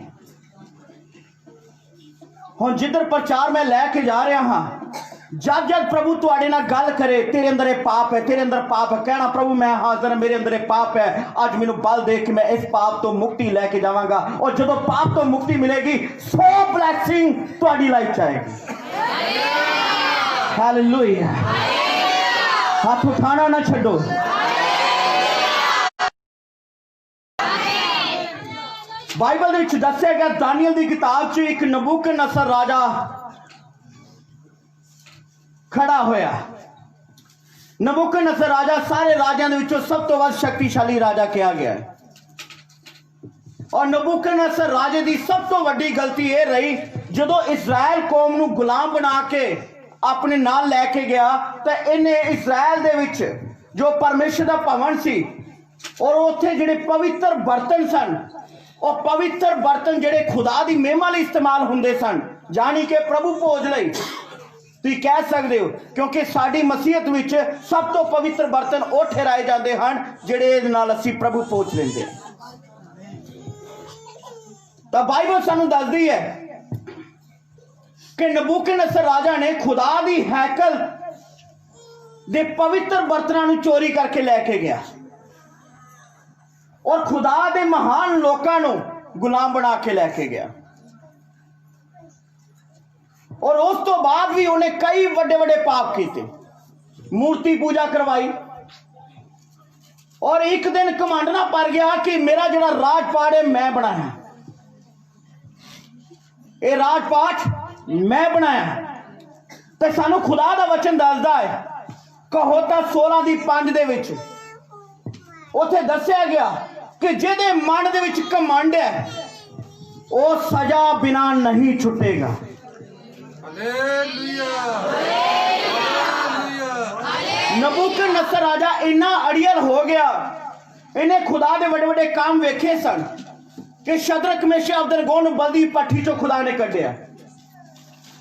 ਹੁਣ ਜਿੱਧਰ ਪ੍ਰਚਾਰ ਮੈਂ ਲੈ ਕੇ ਜਾ ਰਿਹਾ ਹਾਂ, जब जब प्रभु तुहाडे नाल गल करे, तेरे अंदर ये पाप है, तेरे अंदर पाप है, कहना प्रभु मैं हाजिर, मेरे अंदर ये पाप है, आज मैनू बल दे के मैं इस पाप तो मुक्ति लैके जावांगा। और जदों पाप तो मुक्ति मिलेगी, 100 ब्लैसिंग तुहाडी लाइफ च आएगी। हालेलुया। हाथ उठाना ना छड्डो। बाइबल दे विच दस्सिया गया, दानियल दी किताब च एक नबूकदनेस्सर राजा खड़ा होया। नबूकदनेस्सर राजा सारे राजाओं के विचों सब तो वध शक्तिशाली राजा कहा गया है। और नबूकदनेस्सर राजे की सब तो वड्डी गलती यह रही, जदों इजराइल कौम नूं गुलाम बना के अपने नाल लैके गया, तो इन्हें इजराइल दे विच जो परमेश्वर का भवन सी, और उत्थे जिहड़े पवित्र बर्तन सन, और पवित्र बर्तन जिहड़े खुदा दी महिमा लई इस्तेमाल हुंदे सन, जानी कि प्रभु भोज लई तुसीं कह सकते हो, क्योंकि साडी मसीहत विच सब तो पवित्र बर्तन वो ठहराए जाते हैं जिहड़े इहदे नाल असीं प्रभु पहुंच लेंदे। तो बाइबल सानूं दसदी है कि नबूकदनेस्सर राजा ने खुदा दी हैकल दे पवित्र बर्तनां नूं चोरी करके लैके गया, और खुदा दे महान लोकां नूं गुलाम बना के लैके गया। और उस तो बाद भी उन्हें कई बड़े बड़े पाप किए, मूर्ति पूजा करवाई, और एक दिन कमांडना पड़ गया कि मेरा जो राजपाट है मैं बनाया, ये राजपाट मैं बनाया। तो सानू खुदा दा वचन दसदा है, कहोता 16:5 दे विच उत्थे दस्सिया गया कि जिहदे मन दे विच घमंड है, वो सजा बिना नहीं छुटेगा। नबूकदनेस्सर राजा इन्ना अड़ियल हो गया, इन्हें खुदा दे बड़े बड़े काम वेखे सन कि शद्रक मेशक अबदनगो नूं बलदी भट्ठी चों खुदा ने कढिया।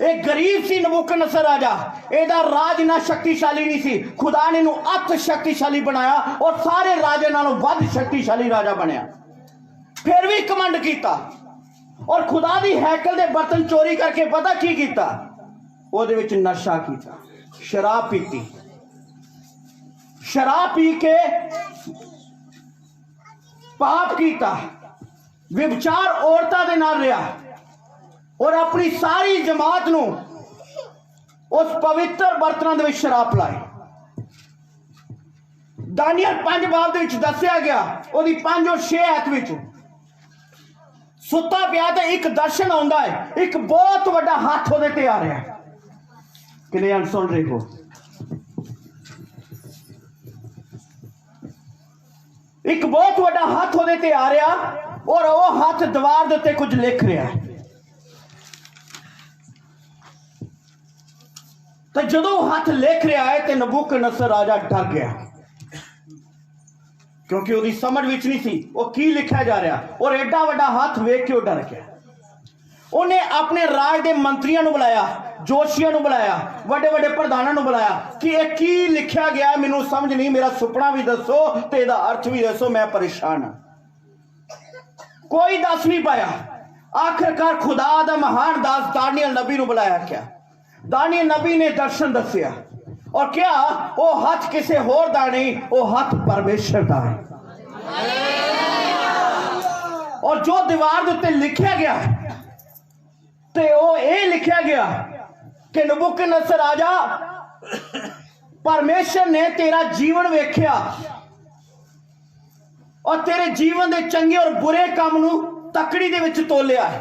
एक गरीब सी नबूकदनेस्सर राजा, एदा राज ना शक्तिशाली नहीं सी, खुदा ने इहनूं अत शक्तिशाली बनाया और सारे राजे नालों वध शक्तिशाली राजा बनया। फिर भी कमंड कीता और खुदा दी हैकल दे बर्तन चोरी करके पता की कीता, ओहदे विच नशा कीता, शराब पीती, शराब पी के पाप कीता, व्यभिचार औरतां दे नाल रहा और अपनी सारी जमात नूं उस पवित्र बर्तनां दे विच शराब पिलाई। दानियल 5 बाब दे विच दस्सिया गया, ओहदी 5 और 6 आयत विच सुत्ता पिया ते एक दर्शन आउंदा है, एक बहुत वड्डा हाथ ओहदे ते आ रहा है। किने सुन रहे हो? एक बहुत वड्डा हाथ ओहदे ते आ रहा और वह हाथ दीवार दे उत्ते कुछ लिख रहा है। तो जदों हाथ लिख रहा है तो नबूकदनेस्सर राजा डर गया, क्योंकि उसकी समझ विच नहीं सी वो की लिखा जा रहा, और एडा वड्डा हाथ वेख के वो डर गया। उन्हें अपने राज के मंत्रियों को बुलाया, जोशियों को बुलाया, वड्डे वड्डे प्रधानों को बुलाया कि यह की लिखा गया, मैनू समझ नहीं, मेरा सुपना भी दसो तो इसका अर्थ भी दसो, मैं परेशान हाँ। कोई दस नहीं पाया। आखिरकार खुदा दा महान दास दानियल नबी को बुलाया। क्या दानियल नबी ने दर्शन दसिया और क्या वो हाथ किसी होर दा नहीं, वो हाथ परमेश्वर दा है। और जो दीवार के उत्ते लिखा गया ते वो ये लिखा गया कि नबूकदनेस्सर राजा, परमेश्वर ने तेरा जीवन वेख्या और तेरे जीवन के चंगे और बुरे काम नूं तकड़ी दे विच तोलिया है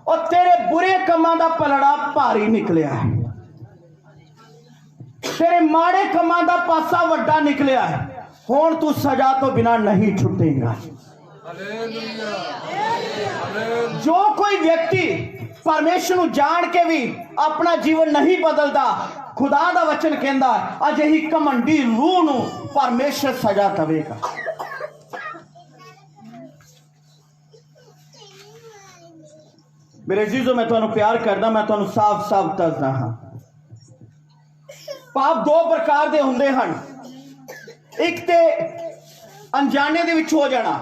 और तेरे बुरे कामां दा पलड़ा भारी निकलिया है, तेरे माड़े कामां दा पासा वड्डा निकलिया है। हुण तू सजा तो बिना नहीं छुटेगा। जो कोई व्यक्ति परमेश्वर को जान के भी अपना जीवन नहीं बदलता, खुदा दा वचन कहंदा अजिही घमंडी रूह नूं परमेश्वर सजा देवेगा। मेरे अजीजों, मैं तुहानू प्यार करदा, मैं तुहानू साफ साफ दसदा हां, पाप 2 प्रकार दे हुंदे हन। एक ते अनजाने दे विच हो जाना।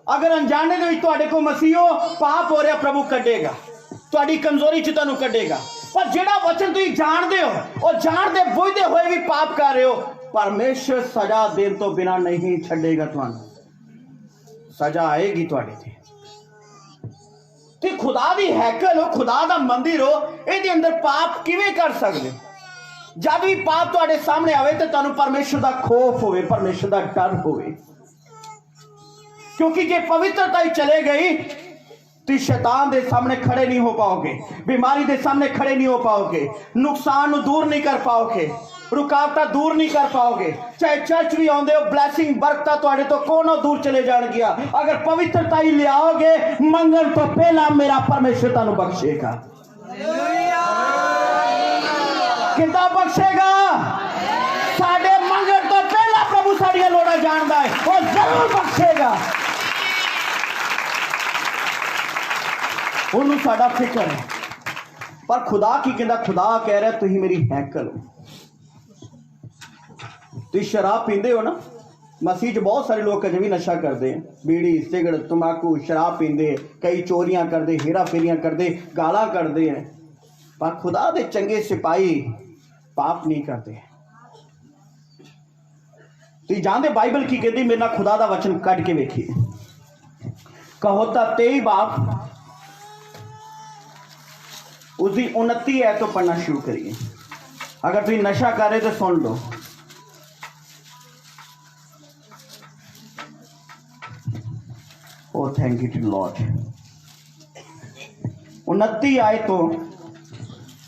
अगर अनजाने दे विच तुहाडे कोल मसीहो पाप हो रहा, प्रभु कढेगा, तुहाडी कमजोरी च तुहानू कढेगा। पर जिहड़ा वचन तुसीं जानदे हो और जानदे बुझदे होए भी पाप कर रहे हो, परमेश्वर सजा देण तो बिना नहीं छड्डेगा। तुहानू सजा आएगी तुहाडे ते खुदा दी हैकल हो, खुदा दा मंदिर हो, इहदे अंदर पाप किवें कर सकदे? जब भी पाप तुहाडे सामने आवे तो तुहानू परमेश्वर दा खौफ होवे, परमेश्वर दा डर होवे, क्योंकि जे पवित्रता ही चले गई तो शैतान दे सामने खड़े नहीं हो पाओगे, बीमारी दे सामने खड़े नहीं हो पाओगे, नुकसान नू दूर नहीं कर पाओगे, रुकावट दूर नहीं कर पाओगे। चाहे चर्च भी आउंदे हो, ब्लैसिंग बरकत तुहाडे तो कोनों दूर चले जाणगियां। अगर पवित्रता ही लियाओगे, मंगण तो पहला मेरा परमेश्वर तुहानू बख्शेगा। कितना बख्शेगा? साडे मंगण तो पहला प्रभु साडियां लोड़ां जानदा है, वो जरूर बख्शेगा। उन्होंने साडा फिक्र है। पर खुदा की कहता, खुदा कह रहा तुम मेरी हैकल हो। तुम शराब पींदे हो ना, मसीह बहुत सारे लोग अजे भी नशा करते हैं, बीड़ी सिगरेट तंबाकू शराब पींदे, कई चोरियां करते, हेरा फेरियां करते, गाला करते हैं। पर खुदा दे चंगे सिपाही पाप नहीं करते। तुम जानते बाइबल की कहती, मेरे नाल खुदा दा वचन कट के वेखिए। कहोता 23 बाब उसकी 29 है तो पढ़ना शुरू करिए। अगर तुम नशा कर रहे तो सुन लो। ओ थैंक यू टू लॉर्ड। 29 आए तो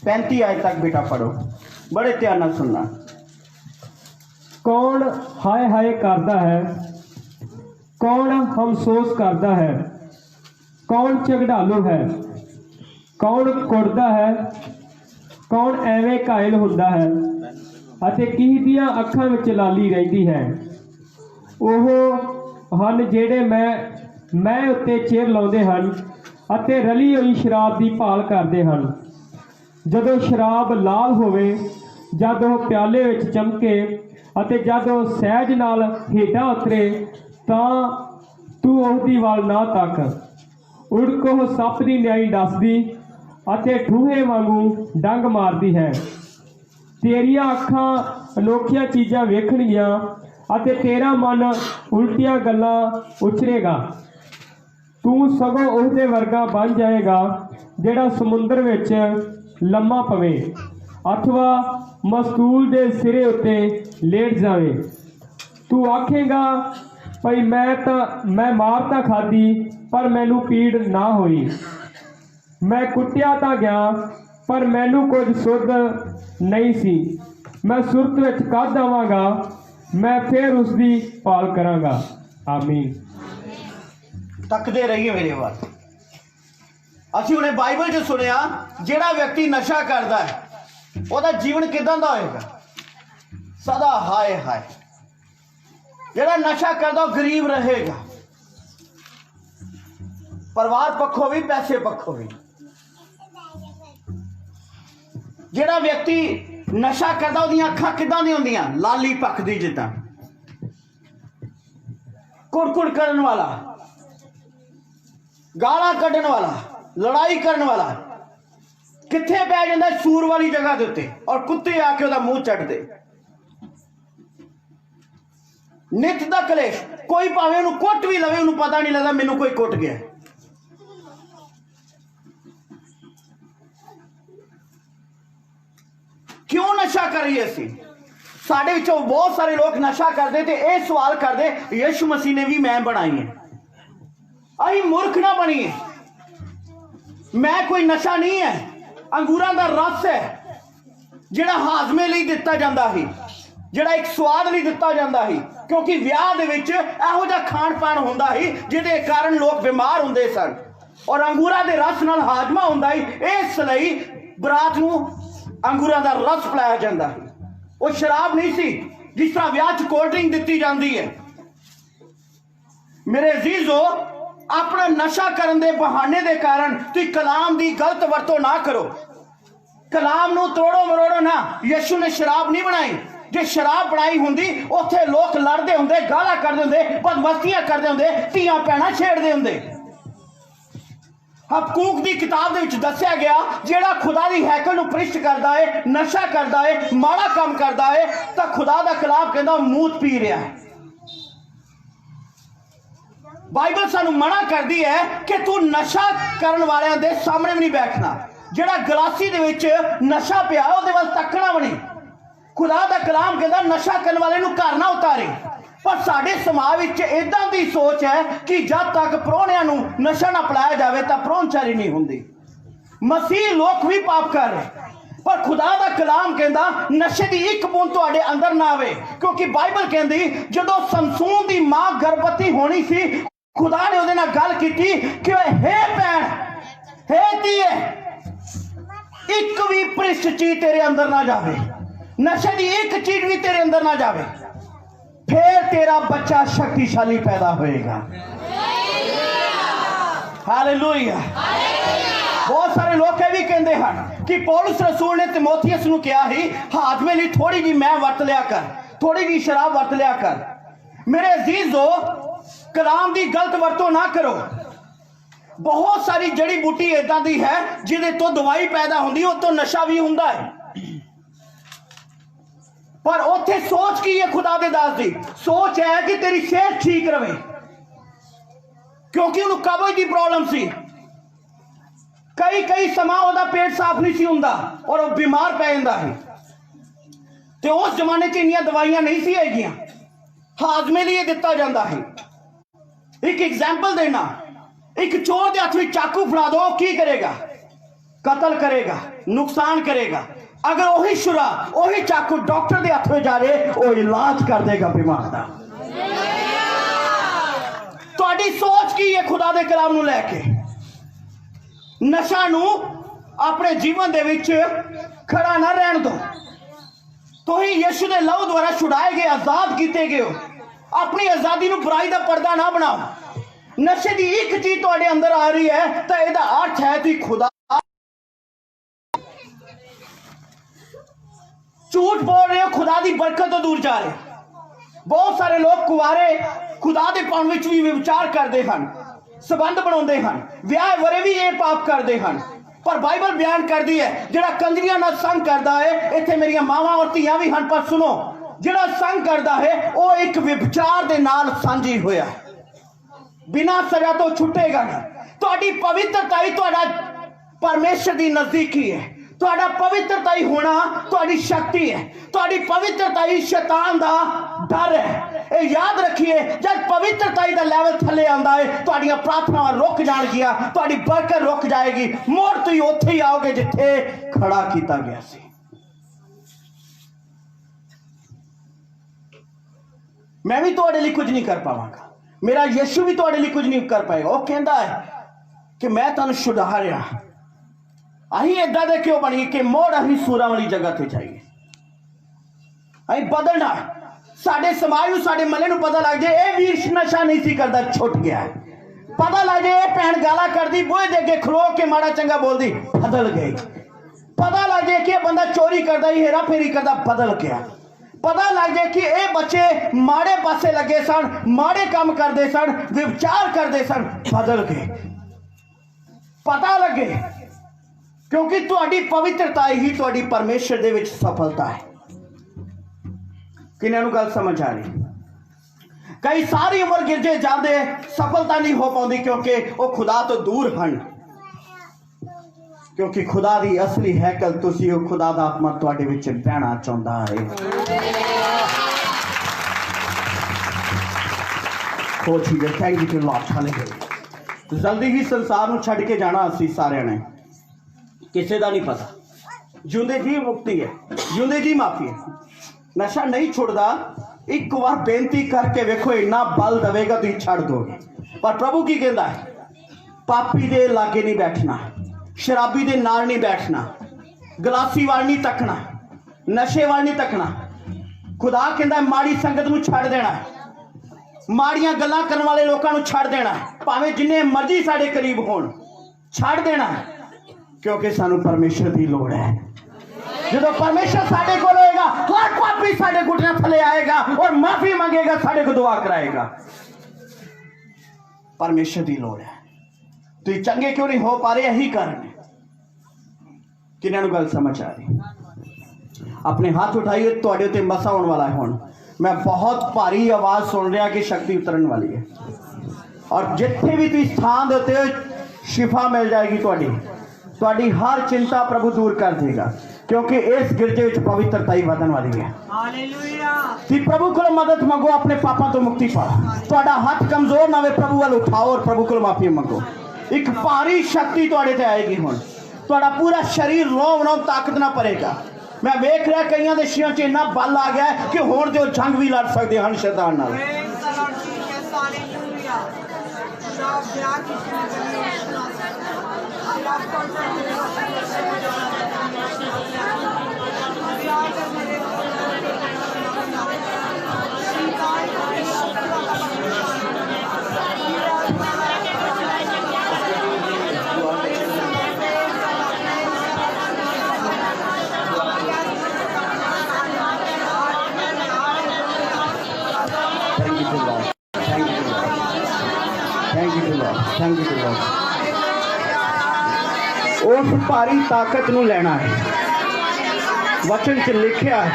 35 आए तक बेटा पढ़ो, बड़े ध्यान नाल सुनना। कौन हाय हाय करता है, कौन हमसोस करता है, कौन झगड़ालू है, कौन कुड़दा है, कौन एवें घायल हुंदा है अते किह दीआं अखां विच लाली रहिंदी है। ओह हन जेड़े मैं उत्ते चेर लाउंदे हन अते रली होई शराब दी भाल करदे हन। ਜਦੋਂ ਸ਼ਰਾਬ ਲਾਲ ਹੋਵੇ, ਜਦ ਉਹ ਪਿਆਲੇ ਵਿੱਚ ਚਮਕੇ ਅਤੇ ਜਦ ਉਹ ਸਹਿਜ ਨਾਲ ਹੇਠਾਂ ਉਤਰੇ, ਤਾਂ ਤੂੰ ਉਹਦੀ ਵੱਲ ਨਾ ਤੱਕ। ਉੜਕ ਉਹ ਸੱਪ ਦੀ ਨਿਆਈ ਡਸਦੀ ਅਤੇ ਠੂਹੇ ਵਾਂਗੂ ਡੰਗ ਮਾਰਦੀ ਹੈ। ਤੇਰੀਆਂ ਅੱਖਾਂ ਅਨੋਖੀਆਂ ਚੀਜ਼ਾਂ ਵੇਖਣਗੀਆਂ ਅਤੇ ਤੇਰਾ ਮਨ ਉਲਟੀਆਂ ਗੱਲਾਂ ਉਛਰੇਗਾ। ਤੂੰ ਸਗੋਂ ਉਹਦੇ ਵਰਗਾ ਬਣ ਜਾਏਗਾ ਜਿਹੜਾ ਸਮੁੰਦਰ ਵਿੱਚ ਲੰਮਾ ਪਵੇ ਅਥਵਾ ਮਸਤੂਲ ਦੇ ਸਿਰੇ ਉੱਤੇ ਲੇਟ ਜਾਵੇ। ਤੂੰ ਆਖੇਗਾ, ਭਈ ਮੈਂ ਮਾਰ ਤਾਂ ਖਾਧੀ ਪਰ ਮੈਨੂੰ ਪੀੜ ਨਾ ਹੋਈ, ਮੈਂ ਕੁੱਟਿਆ ਤਾਂ ਗਿਆ ਪਰ ਮੈਨੂੰ ਕੁਝ ਸੁੱਧ ਨਹੀਂ ਸੀ। ਮੈਂ ਸੁਰਤ ਵਿੱਚ ਕਦ ਆਵਾਂਗਾ, ਮੈਂ ਫਿਰ ਉਸ ਦੀ ਭਾਲ ਕਰਾਂਗਾ। ਆਮੀਨ। ਤੱਕਦੇ ਰਹੀਏ ਮੇਰੇ ਵੱਲ। ਅਸੀਂ ਹੁਣੇ ਬਾਈਬਲ 'ਚ ਸੁਣਿਆ, ਜਿਹੜਾ ਵਿਅਕਤੀ ਨਸ਼ਾ ਕਰਦਾ ਹੈ ਉਹਦਾ ਜੀਵਨ ਕਿਦਾਂ ਦਾ ਹੋਏਗਾ? ਸਦਾ ਹਾਏ ਹਾਏ। ਜਿਹੜਾ ਨਸ਼ਾ ਕਰਦਾ ਉਹ ਗਰੀਬ ਰਹੇਗਾ, ਪਰਿਵਾਰ ਪੱਖੋਂ ਵੀ ਪੈਸੇ ਪੱਖੋਂ ਵੀ। ਜਿਹੜਾ ਵਿਅਕਤੀ ਨਸ਼ਾ ਕਰਦਾ ਉਹਦੀਆਂ ਅੱਖਾਂ ਕਿਦਾਂ ਦੀਆਂ ਹੁੰਦੀਆਂ? ਲਾਲੀ ਪੱਕਦੀ ਜਿੱਦਾਂ। ਕੁੜਕੁੜ ਕਰਨ ਵਾਲਾ, ਗਾਲਾਂ ਕੱਢਣ ਵਾਲਾ, ਲੜਾਈ ਕਰਨ ਵਾਲਾ ਕਿੱਥੇ ਪੈ ਜਾਂਦਾ? ਸੂਰ ਵਾਲੀ ਜਗ੍ਹਾ ਦੇ ਉੱਤੇ, ਔਰ ਕੁੱਤੇ ਆ ਕੇ ਉਹਦਾ ਮੂੰਹ ਚੱਟਦੇ। ਨਿਤ ਦਾ ਕਲੇਸ਼। ਕੋਈ ਭਾਵੇਂ ਉਹਨੂੰ ਕੁੱਟ ਵੀ ਲਵੇ, ਉਹਨੂੰ ਪਤਾ ਨਹੀਂ ਲੱਗਦਾ ਮੈਨੂੰ ਕੋਈ ਕੁੱਟ ਗਿਆ। ਕਿਉਂ ਨਸ਼ਾ ਕਰੀਏ ਅਸੀਂ? ਸਾਡੇ ਵਿੱਚੋਂ ਬਹੁਤ ਸਾਰੇ ਲੋਕ ਨਸ਼ਾ ਕਰਦੇ ਤੇ ਇਹ ਸਵਾਲ ਕਰਦੇ, ਯਿਸੂ ਮਸੀਹ ਨੇ ਵੀ ਮੈਂ ਬਣਾਈ ਹੈ। ਅਸੀਂ ਮੂਰਖ ਨਾ ਬਣੀਏ। ਮੈਂ ਕੋਈ ਨਸ਼ਾ ਨਹੀਂ ਹੈ, ਅੰਗੂਰਾਂ ਦਾ ਰਸ ਹੈ ਜਿਹੜਾ ਹਾਜ਼ਮੇ ਲਈ ਦਿੱਤਾ ਜਾਂਦਾ ਸੀ, ਜਿਹੜਾ ਇੱਕ ਸਵਾਦ ਲਈ ਦਿੱਤਾ ਜਾਂਦਾ ਸੀ, ਕਿਉਂਕਿ ਵਿਆਹ ਦੇ ਵਿੱਚ ਇਹੋ ਜਿਹਾ ਖਾਣ ਪਾਣ ਹੁੰਦਾ ਸੀ ਜਿਹਦੇ ਕਾਰਨ ਲੋਕ ਬਿਮਾਰ ਹੁੰਦੇ ਸਨ, ਔਰ ਅੰਗੂਰਾਂ ਦੇ ਰਸ ਨਾਲ ਹਾਜ਼ਮਾ ਹੁੰਦਾ ਸੀ। ਇਸ ਲਈ ਬਰਾਤ ਨੂੰ ਅੰਗੂਰਾਂ ਦਾ ਰਸ ਪਿਲਾਇਆ ਜਾਂਦਾ ਸੀ। ਉਹ ਸ਼ਰਾਬ ਨਹੀਂ ਸੀ ਜਿਸ ਤਰ੍ਹਾਂ ਵਿਆਹ 'ਚ ਕੋਲਡ ਡਰਿੰਕ ਦਿੱਤੀ ਜਾਂਦੀ ਹੈ। ਮੇਰੇ ਅਜ਼ੀਜ਼ੋ, ਆਪਣਾ ਨਸ਼ਾ ਕਰਨ ਦੇ ਬਹਾਨੇ ਦੇ ਕਾਰਨ ਤੁਸੀਂ ਕਲਾਮ ਦੀ ਗਲਤ ਵਰਤੋਂ ਨਾ ਕਰੋ। ਕਲਾਮ ਨੂੰ ਤੋੜੋ ਮਰੋੜੋ ਨਾ। ਯਿਸੂ ਨੇ ਸ਼ਰਾਬ ਨਹੀਂ ਬਣਾਈ। ਜੇ ਸ਼ਰਾਬ ਬਣਾਈ ਹੁੰਦੀ, ਉੱਥੇ ਲੋਕ ਲੜਦੇ ਹੁੰਦੇ, ਗਾਲਾਂ ਕੱਢਦੇ ਹੁੰਦੇ, ਬਦਮਸਤੀਆਂ ਕਰਦੇ ਹੁੰਦੇ, ਧੀਆਂ ਭੈਣਾਂ ਛੇੜਦੇ ਹੁੰਦੇ। ਹਬਕੂਕ ਦੀ ਕਿਤਾਬ ਦੇ ਵਿੱਚ ਦੱਸਿਆ ਗਿਆ, ਜਿਹੜਾ ਖੁਦਾ ਦੀ ਹੈਕਲ ਨੂੰ ਭ੍ਰਿਸ਼ਟ ਕਰਦਾ ਹੈ, ਨਸ਼ਾ ਕਰਦਾ ਹੈ, ਮਾੜਾ ਕੰਮ ਕਰਦਾ ਹੈ, ਤਾਂ ਖੁਦਾ ਦਾ ਕਲਾਮ ਕਹਿੰਦਾ ਮੂਤ ਪੀ ਰਿਹਾ ਹੈ। ਬਾਈਬਲ ਸਾਨੂੰ ਮਨਾ ਕਰਦੀ ਹੈ ਕਿ ਤੂੰ ਨਸ਼ਾ ਕਰਨ ਵਾਲਿਆਂ ਦੇ ਸਾਹਮਣੇ ਵੀ ਨਹੀਂ ਬੈਠਣਾ। ਜਿਹੜਾ ਗਲਾਸੀ ਦੇ ਵਿੱਚ ਨਸ਼ਾ ਪਿਆ ਉਹਦੇ ਵੱਲ ਤੱਕਣਾ ਵੀ ਨਹੀਂ। ਖੁਦਾ ਦਾ ਕਲਾਮ ਕਹਿੰਦਾ ਨਸ਼ਾ ਕਰਨ ਵਾਲੇ ਨੂੰ ਘਰ ਨਾ ਉਤਾਰੇ। ਪਰ ਸਾਡੇ ਸਮਾਜ ਵਿੱਚ ਇਦਾਂ ਦੀ ਸੋਚ ਹੈ ਕਿ ਜਦ ਤੱਕ ਪ੍ਰਾਹੁਣਿਆਂ ਨੂੰ ਨਸ਼ਾ ਨਾ ਪਿਲਾਇਆ ਜਾਵੇ ਤਾਂ ਪ੍ਰਾਹੁਣਚਾਰੀ ਨਹੀਂ ਹੁੰਦੀ। ਮਸੀਹ ਲੋਕ ਵੀ ਪਾਪ ਕਰ ਰਹੇ, ਪਰ ਖੁਦਾ ਦਾ ਕਲਾਮ ਕਹਿੰਦਾ ਨਸ਼ੇ ਦੀ ਇੱਕ ਬੂੰਦ ਤੁਹਾਡੇ ਅੰਦਰ ਨਾ ਆਵੇ। ਕਿਉਂਕਿ ਬਾਈਬਲ ਕਹਿੰਦੀ ਜਦੋਂ ਸਮਸੂਨ ਦੀ ਮਾਂ ਗਰਭਵਤੀ ਹੋਣੀ ਸੀ, ਖੁਦਾ ਨੇ ਉਹਦੇ ਨਾਲ ਗੱਲ ਕੀਤੀ ਕਿ ਹੇ ਭੈਣ, ਹੇ ਧੀਏ, ਇੱਕ ਵੀ ਭ੍ਰਿਸ਼ਟ ਚੀਜ਼ ਤੇਰੇ ਅੰਦਰ ਨਾ ਜਾਵੇ, ਨਸ਼ੇ ਦੀ ਇੱਕ ਚੀਜ਼ ਵੀ ਤੇਰੇ ਅੰਦਰ ਨਾ ਜਾਵੇ, फिर तेरा बच्चा शक्तिशाली पैदा होएगा। हालेलुया। बहुत सारे लोग ये भी कहते हैं कि पौलुस रसूल ने तिमोथियस नूं कहा ही, हाजमे लई थोड़ी जी मैं वरत लिया कर, थोड़ी जी शराब वरत लिया कर। मेरे अजीजो, कलाम की गलत वरतों ना करो। बहुत सारी जड़ी बूटी इदां दी है जिहदे तो दवाई पैदा होंदी, उस तो नशा भी हुंदा है। पर उत्थे सोच की है खुदा दे दास दी? सोच है कि तेरी सेहत ठीक रहे, क्योंकि उन्हें कब्ज की प्रॉब्लम सी। कई समा ओदा पेट साफ नहीं सी हुंदा और वो बीमार पै जांदा है। ते उस जमाने च इन्नियां दवाइयां नहीं सी हैगियां, हाजमे लिए दिता जाता है। एक एग्जाम्पल देना, एक चोर के हथ में चाकू फड़ा दो, की करेगा? कतल करेगा, नुकसान करेगा। अगर वही शुरा, वही चाकू डॉक्टर के हथ में जा रहे, वो इलाज कर देगा बीमार का। तुहाडी सोच की है खुदा दे कलाम नूं लैके? नशा नूं अपने जीवन दे विच खड़ा ना रहन दो। तुसीं यीशु दे लहू द्वारा छुड़ाए गए, आजाद कीते गए हो। अपनी आजादी नूं बुराई दा पर्दा ना बनाओ। नशे की एक चीज तुहाडे अंदर आ रही है तो इसदा अर्थ है कि खुदा झूठ बोल रहे हो, खुदा की बरकत तो दूर जा रहे हो। बहुत सारे लोग कुआरे खुदा के पाउण विच भी विचार करते हैं, संबंध बनाते हैं, विआह वरे भी ये पाप करते हैं। पर बाइबल बयान करती है जिहड़ा कंजरियां नाल संग करता है, इत्थे मेरियां मावां और धीआं भी हैं, पर सुनो, जिहड़ा संग करता है वो एक विचार दे नाल सांझी होया, बिना सजा तो छुटेगा नहीं। तुहाडी पवित्रता ही तुहाडा परमेश्वर की नजदीकी है, तुहाडा पवित्रता ही होना तुहाडी शक्ति है, तुहाडी पवित्रता ही शैतान दा डर है। ये याद रखिए, जब पवित्रता दा लेवल थले आंदा है, तुहाडियां प्रार्थनावां रुक जाणगियां, तुहाडी बरकत रुक जाएगी, मोड़ तुसीं उत्थे ही आओगे जिथे खड़ा कीता गया सी। मैं भी तुहाडे लिए कुछ नहीं कर पावांगा, मेरा यीशु भी तुहाडे लिए कुछ नहीं कर पाएगा। वो कहता है कि मैं तुहानूं छुड़ाया। अहीं इदां दे क्यों बणीए कि मोड़ अहीं सूरां वाली जगह ते जाइए, अहीं बदलना। साडे समाज नूं, साडे मले नूं पता लग जाए ये वीर नशा नहीं सी करदा, छुट गया है। पता लग जाए ये भैन गाला करदी, बूहे दे अगे खलो के माड़ा चंगा बोलदी, बदल गई। पता लग जाए कि ये बंदा चोरी करदा ही, हेरा फेरी करदा, बदल गया। पता लग जाए कि ये बच्चे माड़े पासे लगे सन, माड़े काम करते सन, विचार करते सन, बदल गए। पता लगे, क्योंकि तुहाडी पवित्रता ही तुहाडी परमेश्वर दे विच सफलता है। किन्हां नूं गल समझ आ रही? कई सारी उम्र गिरजे जाते सफलता नहीं हो पाती, क्योंकि वो खुदा तो दूर हैं। क्योंकि खुदा की असली हैकल तुसी हो, खुदा दा आत्मा तुहाडे विच रहना चाहुंदा है। Thank you Lord. जल्दी ही संसार नूं छड्ड के जाना असीं सारिआं ने, किसी का नहीं पता। जिंदे जी मुक्ति है, जिंदे जी माफी है। नशा नहीं छुड़दा, एक बार बेनती करके वेखो, इन्ना बल देगा तुम छड़ दोगे। पर प्रभु की कहता है, पापी दे लागे नहीं बैठना, शराबी दे नाल नहीं बैठना, गलासी वाल नहीं तकना, नशे वाल नहीं तकना। खुदा कहता है माड़ी संगत नूं छड़ देना है, माड़ियां गल्लां करन वाले लोकां नूं छड़ देना है, भावें जिन्ने मर्जी साडे करीब होण, छड़ देना है। क्योंकि सानू परमेश्वर की लोड़ है। जो परमेश्वर साडे कोल होएगा, हर पापी साडे घुटने थले आएगा और माफी मांगेगा, साडे को दुआ कराएगा। परमेश्वर की लोड़ है। तुम चंगे क्यों नहीं हो पा रहे? यही कारण है। किन्हां नूं गल समझ आ रही? अपने हाथ उठाइए, तुहाडे उत्ते मसा होने वाला है। हुण मैं बहुत भारी आवाज सुन रहा कि शक्ति उतरन वाली है, और जिथे भी तुम स्थान देते हो शिफा मिल जाएगी। तुहाडी हर चिंता प्रभु दूर कर देगा, क्योंकि इस गिरजे विच पवित्रता ही वधन वाली है। तुसीं प्रभु को मदद मंगो, अपने पापों तो मुक्ति पाओ। तुहाडा हाथ कमजोर ना हो, प्रभु वाल उठाओ और प्रभु को माफी मंगो। एक भारी शक्ति तुहाडे ते आएगी। हुण तुहाडा पूरा शरीर रोम रोम ताकत ना भरेगा। मैं वेख रहा कईयां दे शियां च इन्ना बल आ गया है कि हुण ते जंग भी लड़ सकते हैं शैतान नाल। उस भारी ताकत नूं लेना है। वचन च लिखिया है,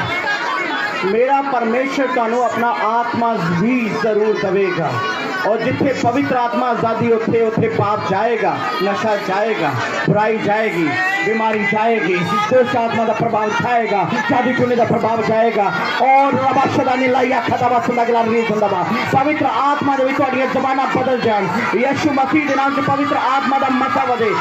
मेरा परमेश्वर तुहानूं अपना आत्मा भी जरूर देगा, और जिथे पवित्र आत्मा आजादी उथे उथे पाप जाएगा, नशा जाएगा, बुराई जाएगी, बीमारी जाएगी, दुष्ट आत्मा का प्रभाव जाएगा, जादू टूने का प्रभाव जाएगा, और पवित्र आत्मा जबाना बदल जान। यीशु मसीह के नाम से पवित्र आत्मा का मसा वधे,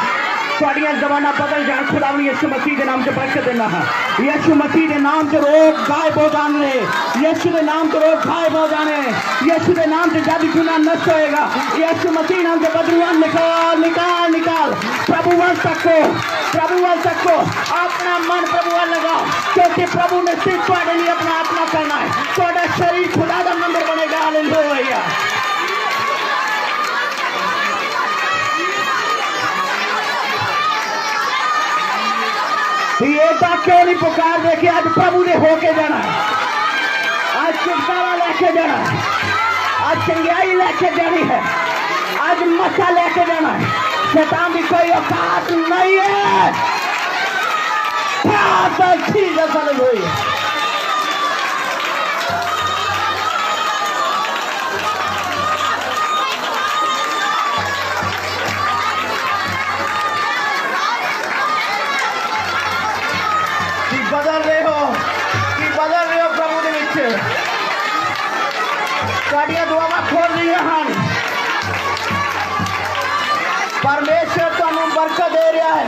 जबाना बदल जाए। खुदा यीशु मसीह के नाम से बरकत देना है। यीशु मसीह के नाम से रोग गायब हो जाने, यीशु के नाम से रोग गायब हो जाने, यीशु के नाम से जादू टूना नष्ट होएगा। यीशु मसीह नाम से बदलुआ निकाल निकाल निकाल। प्रभु वल तको, प्रभु वल तको, अपना मन प्रभु वल लगाओ, क्योंकि प्रभु ने सिर्फ तुम्हारे लिए अपना आत्मा करना है। तुम्हारा शरीर खुदा का मंदिर बनेगा। हालेलुया। ये बात क्यों नहीं पुकार दे कि आज प्रभु ने होके जाना है, आज छुटकारा लेके जाना है, आज चंगियाई लेके जानी है, आज मसा लेके जाना है। शैतान की कोई औकात नहीं है। Jesus hallelujah. बदल रहे हो प्रभु ਦੇ ਵਿੱਚ ਤੁਹਾਡੀਆਂ ਦੁਆਵਾਂ ਖੋਲ ਰਹੀਆਂ ਹਨ। परमेश्वर ਤੁਹਾਨੂੰ ਬਰਕਤ ਦੇ ਰਿਹਾ ਹੈ।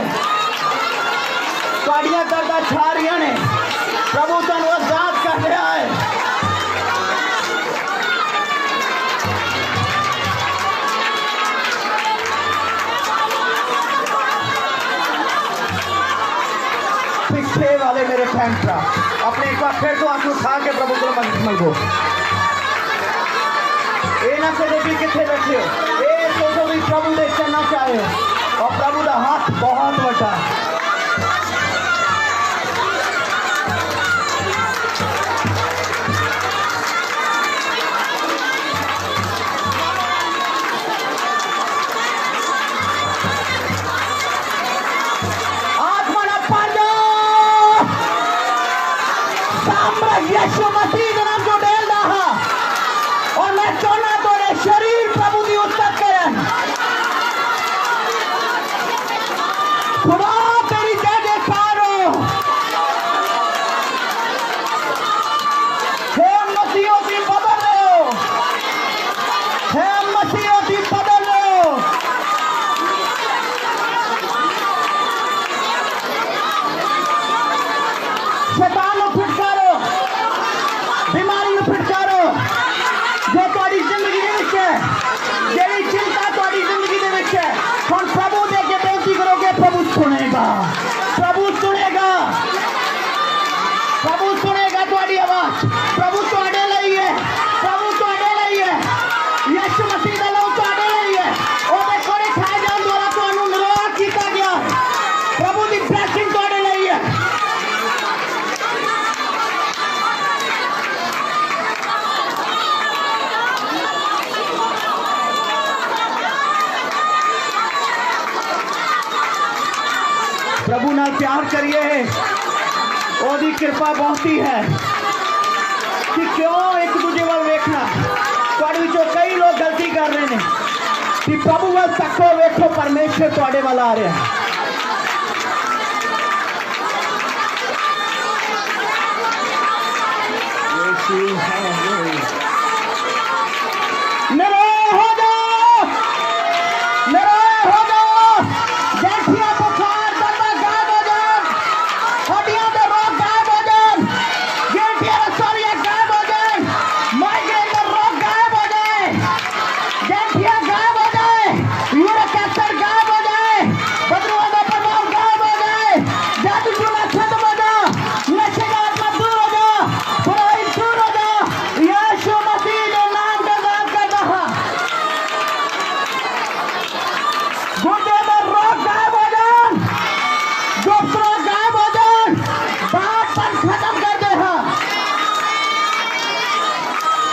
ਤੁਹਾਡੀਆਂ ਦਰਦਾਂ ਛਾ ਰਹੀਆਂ ਨੇ। ਪ੍ਰਭੂ ਤੁਹਾਨੂੰ ਆਜ਼ਾਦ ਕਰ ਰਿਹਾ ਹੈ। पिछे वाले मेरे बहन भरा अपने एक बार फिर तो आंसू उठा के प्रभु को मंगो। ये ना सोचो कि कितने बैठे हो, ये सोचो कि प्रभु दे चलना चाहे हो और प्रभु का हाथ बहुत बड़ा है। यीशु मसीह का नाम जो डेल रहा और मैं चाहना तोरे शरीर प्रभु की उन्नत करे। खुदा तेरी जय जयकार हो। हे मसीहों की बदल रहे हो, हे मसीहों की बदल रहे हो। शैतान को फिटकारो, बीमारी को फिटकारो जो तुम्हारी जिंदगी दे विच है, जेड़ी चिंता तुम्हारी जिंदगी दे विच है। हुण प्रभु दे के बेनती करोगे, प्रभु सुनेगा, प्रभु सुनेगा, प्रभु सुनेगा तुम्हारी आवाज। प्रभु तुहाडे लई है, प्रभु तुहाडे लई है। यीशु मसीह दा नाम तुहाडे लई है। ओदे कोड़े खाए जाण द्वारा तुहानू निरोग कीता गया है। प्रभु दी ब्लेसिंग तुहाडे लई है। प्रभु नाल प्यार करिए, ओदी कृपा बहुती है। कि क्यों एक दूजे वाल वेखना। तुहाडे विचों कई लोग गलती कर रहे हैं कि प्रभु वाल तको, वेखो परमेश्वर तुहाडे वाल आ रहा है। निरोग हो जाओ, निरोग हो जाओ। गठिया बुखार दर्द गायब हो जाए, हड्डियों के रोग गायब हो जाए, गठिया रसोलियां गायब हो जाए, माइग्रेन का रोग गायब हो जाए, गठिया गायब हो जाए, यूरिक एसिड गायब हो जाए, बदबू का प्रभाव गायब हो जाए, जादू टोना खत्म हो जाए, नशे का आत्मा दूर हो जाए, बुराई दूर हो जाए। यीशु मसीह के नाम का नाम कर रहा। गुर्दे में रोग गायब हो जाए, डॉक्टर गायब हो जाए, बातपन खत्म कर दे। हाँ,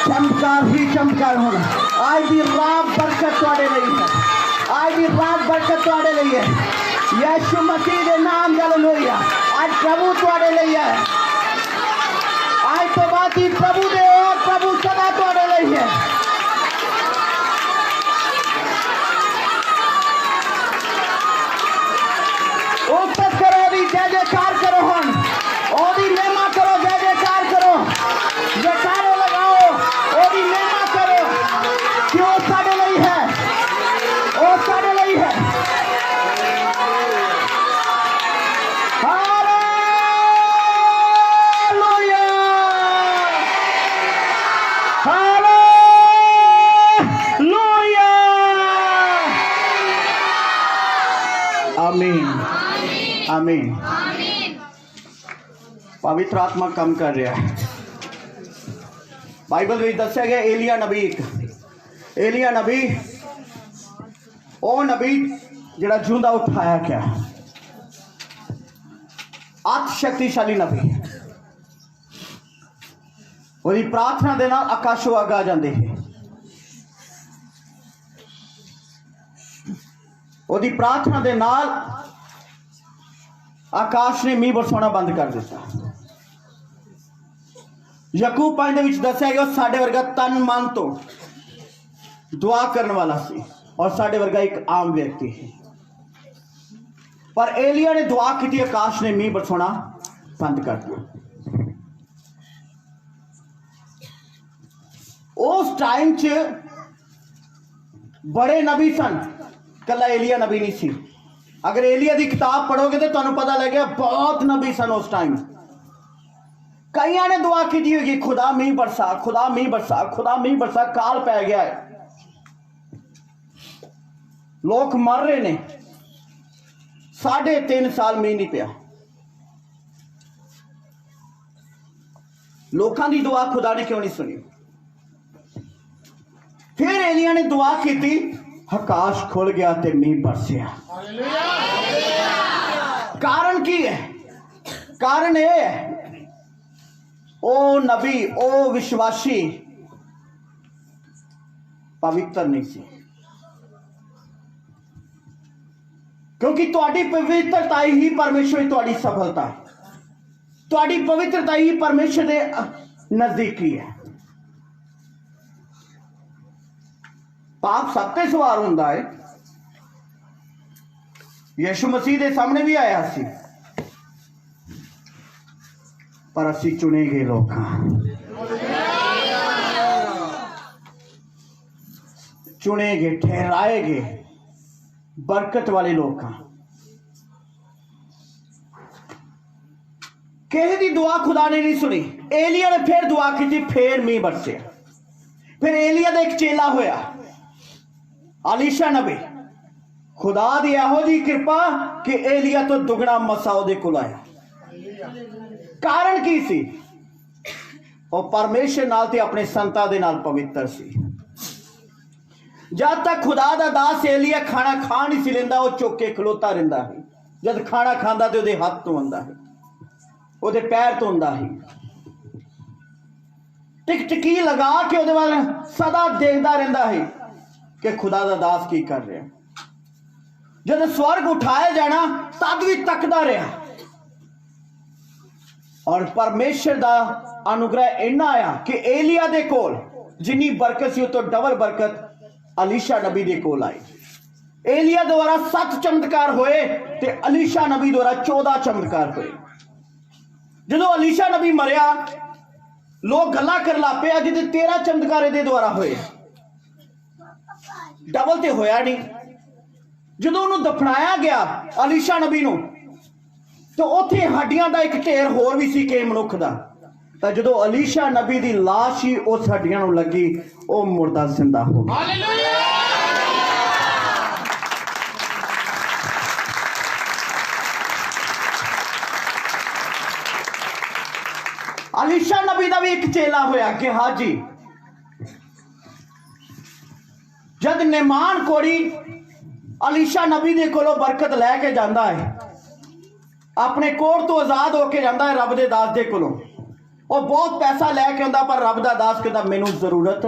चमत्कार ही चमत्कार होना। आज भी रात बरकत तुहाडे लई है, आज भी रात बरकत तुहाडे लई है। यीशु मसीह के नाम हालेलुया। आज प्रभु तुहाडे लई है। आज तो बात ही प्रभु दे और प्रभु सदा तुहाडे लई है। उपत करो, दी जय जयकार करो, हम ओदी महिमा करो, जय जयकार करो, जयकारे लगाओ, ओदी महिमा करो कि वो साडे लई है, वो साडे लई है। हालेलुया, हालेलुया, आमीन, आमीन। पवित्र आत्मा कम कर रहा है। बाइबल में दस्या गया एलिया नबी ओ नबी जिहड़ा जिंदा उठाया गया। अति शक्तिशाली नबी है। ਉਹਦੀ प्रार्थना ਦੇ ਨਾਲ ਆਕਾਸ਼ੋਂ ਅੱਗ ਆ ਜਾਂਦੇ ਹੈ। ਉਹਦੀ प्रार्थना ਦੇ ਨਾਲ ਆਕਾਸ਼ ਨੇ ਮੀਂਹ ਬਰਸਾਉਣਾ ਬੰਦ ਕਰ ਦਿੱਤਾ। ਯਾਕੂਬ 5 ਦੇ ਵਿੱਚ ਦੱਸਿਆ ਗਿਆ ਸਾਡੇ ਵਰਗਾ ਤਨ ਮਨ ਤੋਂ ਦੁਆ ਕਰਨ ਵਾਲਾ ਸੀ और ਸਾਡੇ ਵਰਗਾ ਇੱਕ ਆਮ ਵਿਅਕਤੀ ਹੈ। पर एलिया ने दुआ की थी, आकाश ने मींह बरसाना बंद कर दिया। उस टाइम च बड़े नबी सन, कला एलिया नबी नहीं सी। अगर एलिया की किताब पढ़ोगे तो तुहानू पता लगेगा बहुत नबी सन उस टाइम। कईयां ने दुआ की थी होगी, खुदा मींह बरसा, खुदा मींह बरसा, खुदा मींह बरसा। काल पै गया है, लोग मर रहे ने। 3.5 साल मींह नहीं पिया। लोगों की दुआ खुदा ने क्यों नहीं सुनी? फिर एलिया ने दुआ की थी, आकाश खुल गया ते मींह बरसिया। कारण की है? कारण यह है ओ नबी ओ विश्वासी पवित्र नहीं सी, क्योंकि तुहाडी पवित्रता ही परमेश्वर की तुहाडी सफलता है। तुहाडी पवित्रता ही परमेश्वर के नजदीकी है। पाप सब ते सवार हुंदा है। यीशु मसीह के सामने भी आया सी, पर असी चुने गए लोग हाँ। चुने गए, ठहराए गए, बरकत वाले लोग हाँ। किसी की दुआ खुदा ने नहीं सुनी। एलिया ने फिर दुआ की थी, फिर मींह बरसे। फिर एलिया का एक चेला होया, अलीशा नबी। खुदा दी एहो जी कृपा कि एलिया तो दुगना मसा उहदे कोल आया। कारण की सी? वो परमेश्वर नाल ते अपने संतां दे नाल पवित्र सी। जब तक खुदा दा दास एलिया खाना खा नहीं सी लेंदा, वो चुक के खलोता रहिंदा है। जब खाना खांदा ते उहदे हत्थ धोंदा है, उहदे पैर धोंदा है, टिकटिकी लगा के उहदे वाल सदा देखदा रहिंदा है कि खुदा दा दास की कर रहा। जब स्वर्ग उठाया जाना तद भी तकदा रहा। और परमेश्वर दा अनुग्रह इन्ना आया कि एलिया दे कोल जिन्नी बरकत सी, तो डबल बरकत अलीशा नबी दे कोल आई। एलिया द्वारा 7 चमत्कार होए ते अलीशा नबी द्वारा 14 चमत्कार होए। जो अलीशा नबी मरिया, लोग गल्ला कर ला पे अज 13 चमत्कार इहदे द्वारा होए। डबल ते होया नहीं। जो उन्होंने दफनाया गया अलीशा नबी नूं, तो उत्थे हड्डियां दा एक ढेर होर भी सी के मनुख दा। तो जो अलीशा नबी दी लाश ही उस हड्डियां नूं लगी, वो मुर्दा जिंदा हो गया। अलीशा नबी का भी एक चेला होया कि हाजी। जब नेमान कोड़ी अलीशा नबी दे कोलों बरकत लैके जाता है, अपने कोट तो आजाद होके जाता है रब दे दास दे कोलों। और बहुत पैसा लैके आंदा, पर रब दा दास कहता मैनू जरूरत।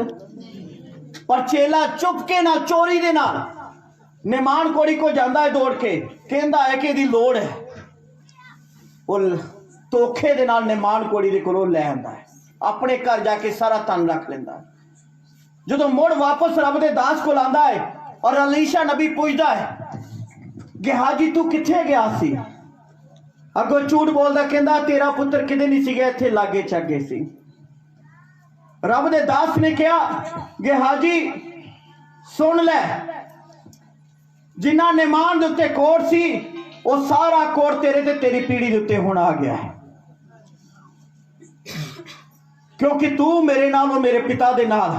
पर चेला चुपके ना चोरी दे नाल नेमान कोड़ी को जाता है दौड़ के, कहता है कि इहदी लोड़ है। वो धोखे दे नाल नेमान कोड़ी दे कोलों लै आंदा है, अपने घर जाके सारा धन रख लेंदा है। जो मुड़ वापस रब दे दास को आंदा है और अलीशा नबी पूछता है कि हाजी तू किथे गया सी? अगो झूठ बोलदा, कहंदा तेरा पुत्र किते नहीं सी गया, इत्थे लागे चागे सी। रब दे दास ने कहा कि हाजी सुन ले, जिन्ना नेमान दे उत्ते कोट सी, वो सारा कोट तेरे ते तेरी पीढ़ी दे उत्ते हुण आ गया है, क्योंकि तू मेरे नाल और मेरे पिता दे नाल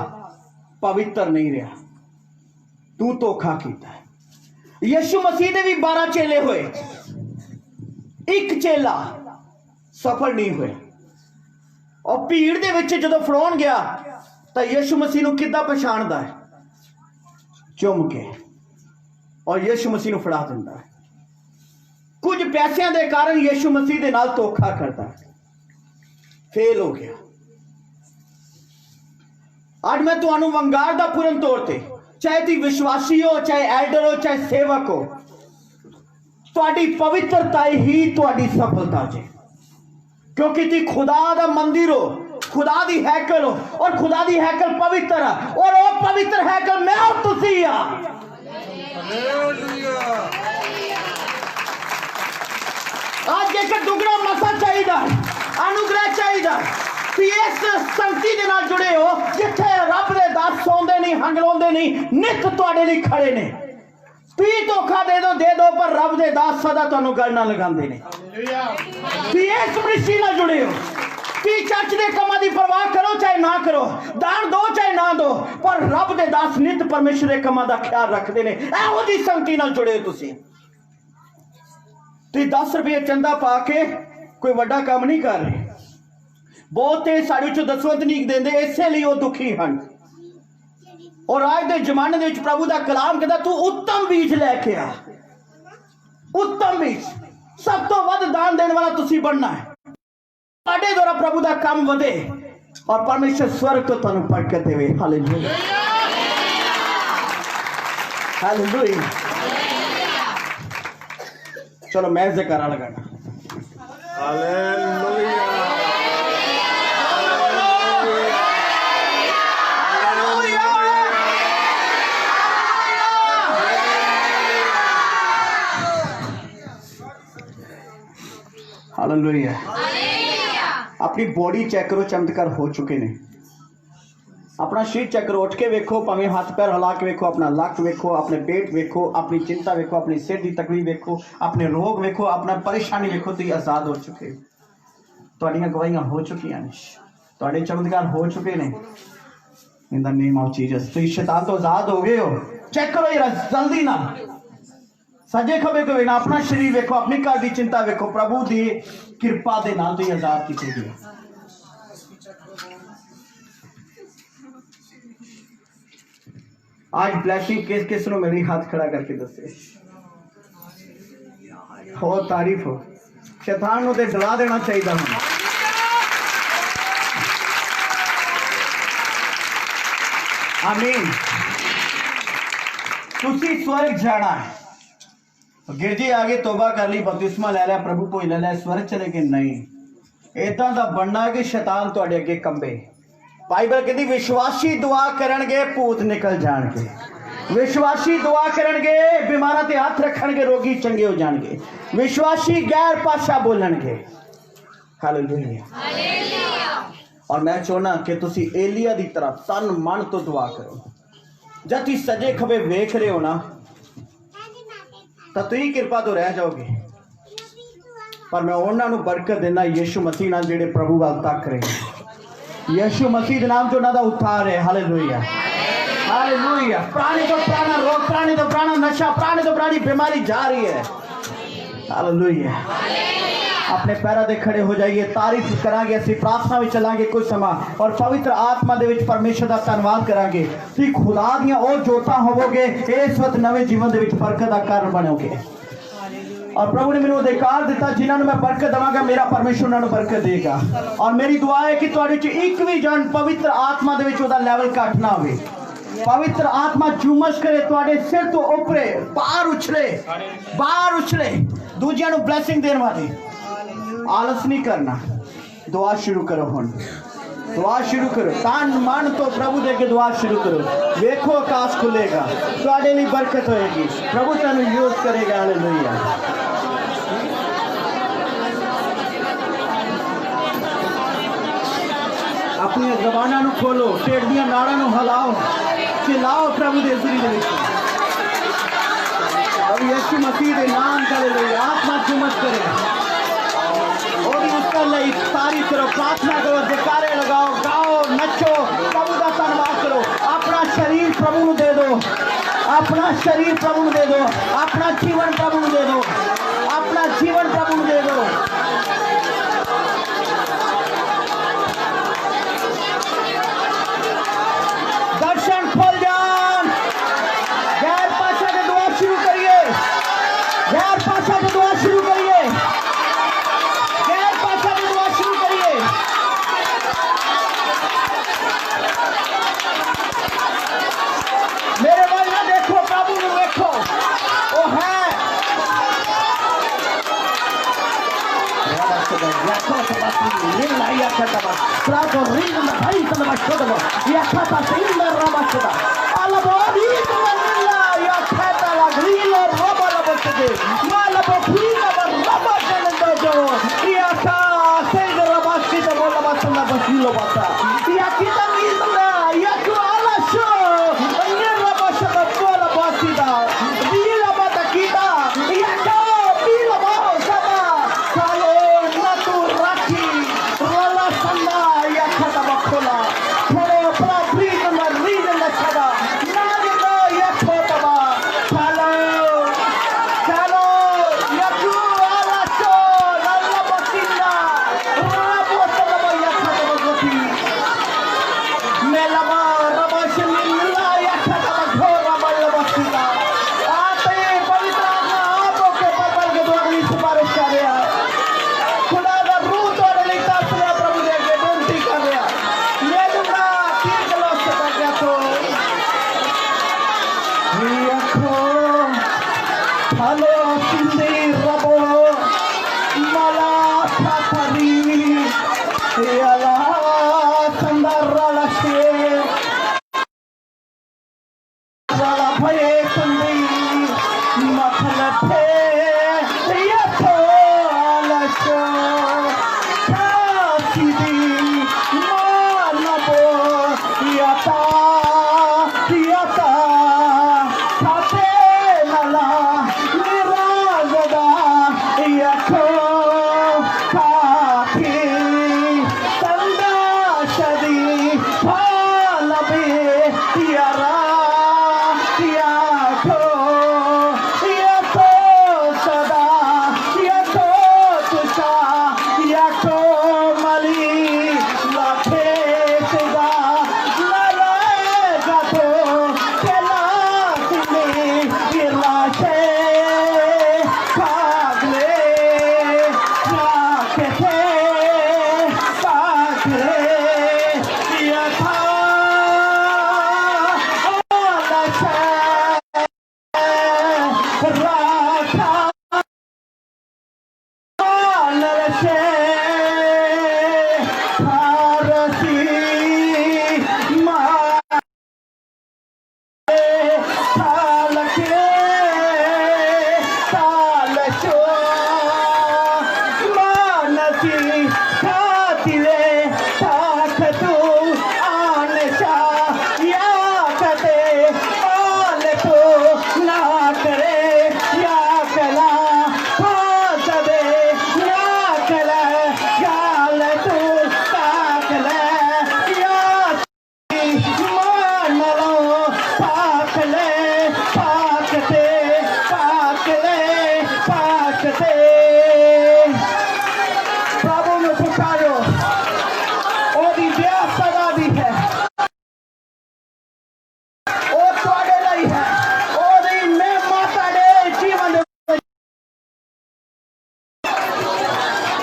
पवित्र नहीं रहा, तू धोखा कीता है। यीशु मसीह दे भी 12 चेले हुए, एक चेला सफल नहीं हुए। और भीड़ दे विच जदों फड़ाउण गया तो यीशु मसीह नूं किद्दां पछाणदा है? चुम के, और यीशु मसीह नूं फड़ा दिंदा है। कुछ पैसों के कारण यीशु मसीह के नाल धोखा करता, फेल हो गया। आज मैं तुहानू वंगारदा पूर्ण तौर पर, चाहे तुम विश्वासी हो, चाहे एल्डर हो, चाहे सेवक हो, तुहाडी पवित्रता ही तुहाडी सफलता जे, क्योंकि तुम खुदा दा मंदिर हो, खुदा दी हैकल हो, और खुदा दी हैकल पवित्र है, और वो पवित्र हैकल मैं और तुसी आ। आज एक दुगना मसा चाहिए, अनुग्रह चाहिए कि इस संगति के नाल जुड़े हो जिथे रब दे दास सौंदे नहीं, हंगलाउंदे नहीं, नित तुहाडे लई खड़े ने। तुसीं धोखा दे दो पर रब दे दास सदा तुहानू गल ना लगांदे ने। तुसीं इस मनुष्य नाल जुड़े हो, तुसीं चर्च दे कमां दी परवाह करो चाहे ना करो, दान दो चाहे ना दो, पर रब दे दास नित परमेश्वर दे कमां दा ख्याल रखदे ने। इहो जी संगति नाल जुड़े हो तुसीं। तुसीं 10 रुपये चंदा पा के कोई वड्डा काम नहीं कर रहे। बहुते साढ़े चो दसवंत नहीं देंदे, इसे लिए वो दुखी हैं। और आज के जमाने के प्रभु का कलाम कहता तू उत्तम बीज लैके आ, उत्तम बीज। सब तो वध दान देने वाला तुसी बनना है। तुहाडे द्वारा प्रभु का काम वधे और परमेश्वर स्वर्ग तो तुहानू बरकत देवे। Hallelujah, hallelujah. चलो मैं जयकारा लगाना। Hallelujah, hallelujah. अपनी बॉडी चेक करो, चमत्कार हो चुके ने। अपना शरीर चेक करो, उठ के वेखो, भावें हाथ पैर हिला के वेखो, अपना लक वेखो, अपने पेट वेखो, अपनी चिंता वेखो, अपनी सिर की तकलीफ वेखो, अपने रोग वेखो, अपना परेशानी वेखो। तुसीं आजाद हो चुके, तुहाडीआं गवाहियां हो चुकियां ने, तुहाडे चमत्कार हो चुके ने। In the name of Jesus तुसीं शैतान तो आजाद हो गए हो। चेक करो यार जल्दी ना, सजे खबे को वेखना, अपना शरीर वेखो, अपनी घर की चिंता वेखो। प्रभु की कृपा के नाल तुसीं आजाद कीते गए। आज ब्लैसिंग किस किस नु मिली, हाथ खड़ा करके दसे। हो तारीफ हो। शैतान नु ते डरा देना चाहिए हमें। आमीन। तुसी स्वर्ग जाना है। गिरजी आगे तौबा कर ली, बपतिस्मा ले लिया, प्रभु कोई ले लिया, स्वर्ग चले गए नहीं। इदां दा बनना कि शैतान तुहाडे अगे कंबे। बाइबल कहती विश्वासी दुआ करनगे भूत निकल जाणगे, विश्वासी दुआ करनगे बीमारां ते हाथ रखणगे रोगी चंगे हो जाणगे, विश्वासी गैर भाषा बोलणगे। हालेलुया। और मैं चाहना कि तुसी एलिया दी तरह तन मन तो दुआ करो। जब तुम सजे खबे वेख रहे हो ना, तो तुम कृपा तो रह जाओगे, पर मैं उन्होंने बरकत देना यीशु मसीह नाल जेड़े प्रभु वाल तक रहे। यीशु मसीह के नाम जो उन्होंने उद्धार है। Hallelujah, hallelujah. प्राणी तो प्राणा रोग, प्राणी तो प्राणा नशा, प्राणी तो प्राणी बीमारी जा रही है। हालेलुया। अपने पैरों पे खड़े हो जाइए, तारीफ करांगे, असि प्रार्थना में चलांगे कुछ समय, और पवित्र आत्मा दे विच परमेश्वर का धन्यवाद करांगे। तुसीं खुदा दियां ओ जोतां होवोगे, इस वक्त नवे जीवन दे विच बरकत का कारण बनोगे। और प्रभु ने मैंने अधिकार दिता, जिन्होंने मैं बरकत देवांगा मेरा परमेश्वर उन्होंने बरकत देगा। और मेरी दुआ है कि तुहाडे च एक भी जन पवित्र आत्मा दे विच ओदा लेवल घट ना होवे। पवित्र आत्मा जुमस करे, तुहाडे सिर तो उपरे बाहर उछले, बाहर उछले, दूजियां नूं ब्लैसिंग देण वाली। आलस नहीं करना, दुआ शुरू करो। हुण दुआ शुरू करो, तन मन तो प्रभु दे के दुआ शुरू करो। देखो आकाश खुलेगा, तुहाडे लिए बरकत होएगी, प्रभु तुहानूं यूज करेगा। हालेलुया। अपनी जबाना नूं खोलो, पेट दियां नाड़ां नूं हिलाओ, चिल्लाओ प्रभु दे ज़रिए दे विच। अब यीशु मसीह दे नाम हालेलुया। आत्मा जुमस करे और उसका लिए तारीफ करो, प्रार्थना करो, जयकारे लगाओ, गाओ, नचो, प्रभु का धन्यवाद करो। अपना शरीर प्रभु को दे दो, अपना शरीर प्रभु को दे दो, अपना जीवन प्रभु को दे दो, अपना जीवन प्रभु को दे दो। दर्शन खोल जान। गैर भाषा की दुआ शुरू करिए, गैर भाषा की दुआ शुरू करिए।